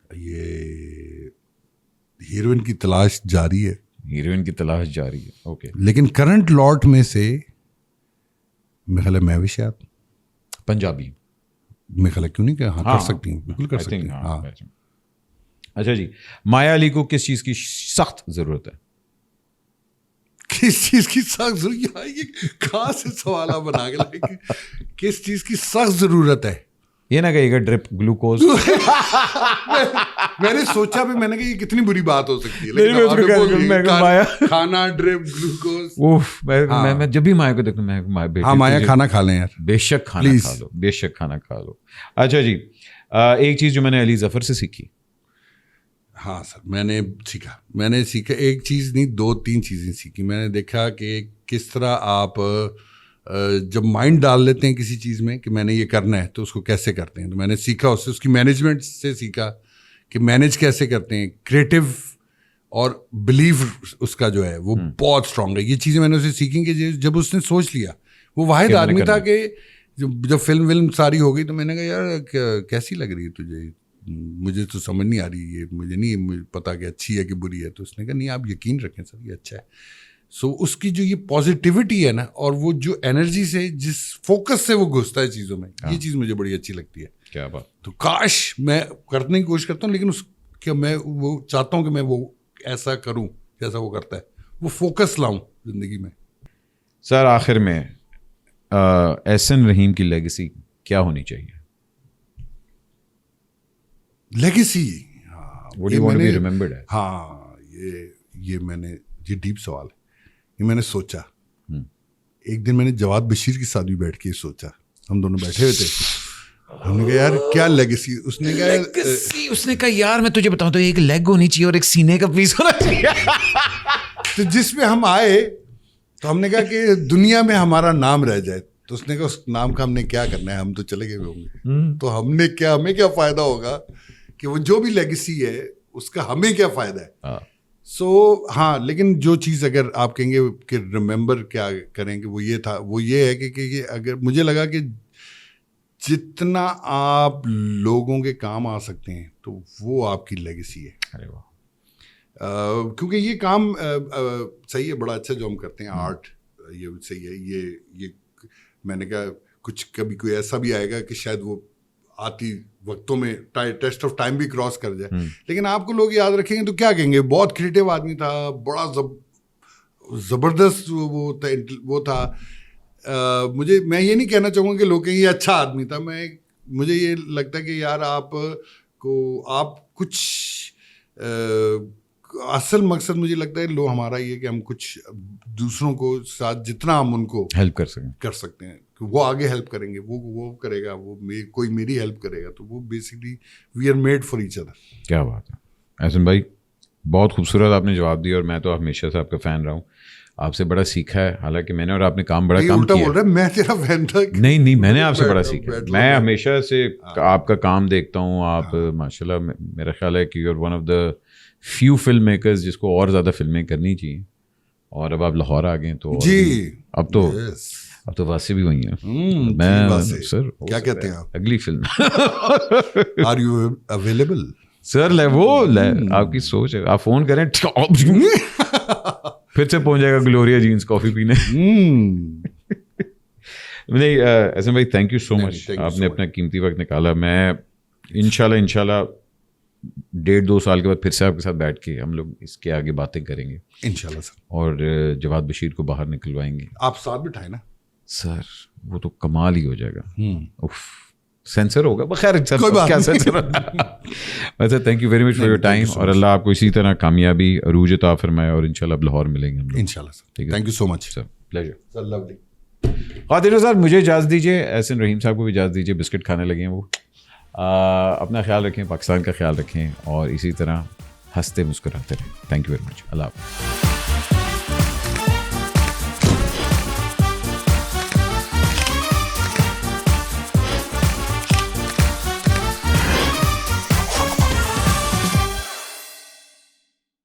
یہ ہیروئن کی تلاش جاری ہے. ہیروئن کی تلاش جاری ہے. اوکے, لیکن کرنٹ لاٹ میں سے میرا خیال ہے مہوشیات پنجابی میرا خیال ہے, کیوں نہیں کہ ہاں کر سکتی ہیں, بالکل کر سکتی ہیں. ہاں اچھا جی, مایا علی کو کس چیز کی سخت ضرورت ہے؟ کس چیز کی سخت ضرورت, یہ کہاں سے سوال آپ بنا کے لائے, کس چیز کی سخت ضرورت ہے؟ یہ نہ کہیے گا ڈرپ گلوکوز. میں نے سوچا بھی, میں نے کہا یہ کتنی بری بات ہو سکتی ہے, کھانا ڈرپ گلوکوز. میں جب بھی مایا کو دیکھتا ہوں, ہاں مایا کھانا کھا لیں یار, بے شک کھانا کھا لو, بے شک کھانا کھا لو. اچھا جی, ایک چیز جو میں نے علی ظفر سے سیکھی. ہاں سر, میں نے سیکھا ایک چیز نہیں, 2-3 چیزیں سیکھی. میں نے دیکھا کہ کس طرح آپ جب مائنڈ ڈال لیتے ہیں کسی چیز میں کہ میں نے یہ کرنا ہے تو اس کو کیسے کرتے ہیں. تو میں نے سیکھا اس سے, اس کی مینجمنٹ سے سیکھا کہ مینیج کیسے کرتے ہیں. کریٹو اور بلیف اس کا جو ہے وہ بہت اسٹرانگ ہے. یہ چیزیں میں نے اسے سیکھیں کہ جب اس نے سوچ لیا, وہ واحد آدمی تھا کہ جب فلم ساری ہو گئی تو میں نے کہا یار کیسی لگ رہی ہے تجھے, مجھے تو سمجھ نہیں آ رہی, یہ مجھے نہیں پتا کہ اچھی ہے کہ بری ہے. تو اس نے کہا نہیں آپ یقین رکھیں سر یہ اچھا ہے. سو اس کی جو یہ پازیٹیوٹی ہے نا, اور وہ جو انرجی سے جس فوکس سے وہ گھستا ہے چیزوں میں, یہ چیز مجھے بڑی اچھی لگتی ہے. کیا بات. تو کاش میں کرنے کی کوشش کرتا ہوں, لیکن اس کہ میں وہ چاہتا ہوں کہ میں وہ ایسا کروں جیسا وہ کرتا ہے, وہ فوکس لاؤں زندگی میں. سر آخر میں احسن رحیم کی لیگیسی کیا ہونی چاہیے؟ لیگیسی, ہاں یہ میں نے, یہ ڈیپ سوال ہے, یہ میں نے سوچا. ایک دن میں نے جواد بشیر کے ساتھ بھی بیٹھ کے سوچا, ہم دونوں بیٹھے ہوئے تھے, ہم نے کہا یار کیا لیگیسی. اس نے کہا یار میں تجھے بتاؤں تو ایک لیگ ہونی چاہیے اور ایک سینے کا پیس ہونا چاہیے. تو جس میں ہم آئے تو ہم نے کہا کہ دنیا میں ہمارا نام رہ جائے. تو اس نے کہا اس نام کا ہم نے کیا کرنا ہے, ہم تو چلے گئے ہوں گے, تو ہمیں کیا فائدہ ہوگا کہ وہ جو بھی لیگیسی ہے اس کا ہمیں کیا فائدہ ہے. سو ہاں, لیکن جو چیز اگر آپ کہیں گے کہ ریممبر کیا کریں کہ وہ یہ تھا, وہ یہ ہے کہ اگر مجھے لگا کہ جتنا آپ لوگوں کے کام آ سکتے ہیں تو وہ آپ کی لیگیسی ہے. ارے واہ. کیونکہ یہ کام صحیح ہے, بڑا اچھا جو ہم کرتے ہیں آرٹ, یہ صحیح ہے. یہ میں نے کہا کچھ کبھی کوئی ایسا بھی آئے گا کہ شاید وہ آتی وقتوں میں ٹیسٹ آف ٹائم بھی کراس کر جائے, لیکن آپ کو لوگ یاد رکھیں گے تو کیا کہیں گے, بہت کریٹیو آدمی تھا, بڑا زبردست وہ تھا. میں یہ نہیں کہنا چاہوں گا کہ لوگ کہیں یہ اچھا آدمی تھا. مجھے یہ لگتا ہے کہ یار آپ کچھ اصل مقصد مجھے لگتا ہے ہمارا یہ کہ ہم کچھ دوسروں کو ساتھ جتنا ہم ان کو ہیلپ کر سکتے ہیں کہ وہ آگے ہیلپ کریں گے, وہ کرے گا, وہ کوئی میری ہیلپ کرے گا, تو وہ basically we are made for each other. کیا بات ہے احسن بھائی, بہت خوبصورت آپ نے جواب دیا, اور میں تو ہمیشہ سے آپ کا فین رہا ہوں, آپ سے بڑا سیکھا ہے. حالانکہ میں نے اور آپ نے کام بڑا کام کیا. میں تیرا فین تھا نہیں, میں نے آپ سے بڑا سیکھا. میں ہمیشہ سے آپ کا کام دیکھتا ہوں. آپ ماشاء اللہ, میرا خیال ہے کہ you are one of the few film makers جس کو اور زیادہ فلمیں کرنی چاہیے. اور اب آپ لاہور آ گئے تو جی, اب تو واسطے بھی وہی ہیں. میں سر کیا کہتے ہیں آپ, اگلی فلم آر یو اویلیبل سر؟ آپ کی سوچ ہے, آپ فون کریں پھر سے پہنچ جائے گا گلوریا جینس کافی پینے. نہیں احسن بھائی, تھینک یو سو مچ, آپ نے اپنا قیمتی وقت نکالا. میں انشاءاللہ 1.5-2 سال کے بعد پھر سے آپ کے ساتھ بیٹھ کے ہم لوگ اس کے آگے باتیں کریں گے انشاءاللہ سر, اور جواد بشیر کو باہر نکلوائیں گے. آپ ساتھ بٹھائیں نا سر, وہ تو کمال ہی ہو جائے گا. اف, سینسر ہوگا بخیر, کیا سینسر. ویسے thank you very much for your time, اور اللہ آپ کو اسی طرح کامیابی عروج عطا فرمائے, اور انشاءاللہ اب لاہور ملیں گے ہم لوگ انشاءاللہ sir. Thank you so much sir, pleasure sir, lovely. خاطر صاحب مجھے اجازت دیجیے, احسن رحیم صاحب کو بھی اجازت دیجیے, بسکٹ کھانے لگے ہیں وہ. اپنا خیال رکھیں, پاکستان کا خیال رکھیں, اور اسی طرح ہنستے مسکراتے رہیں. Thank you very much. اللہ حافظ.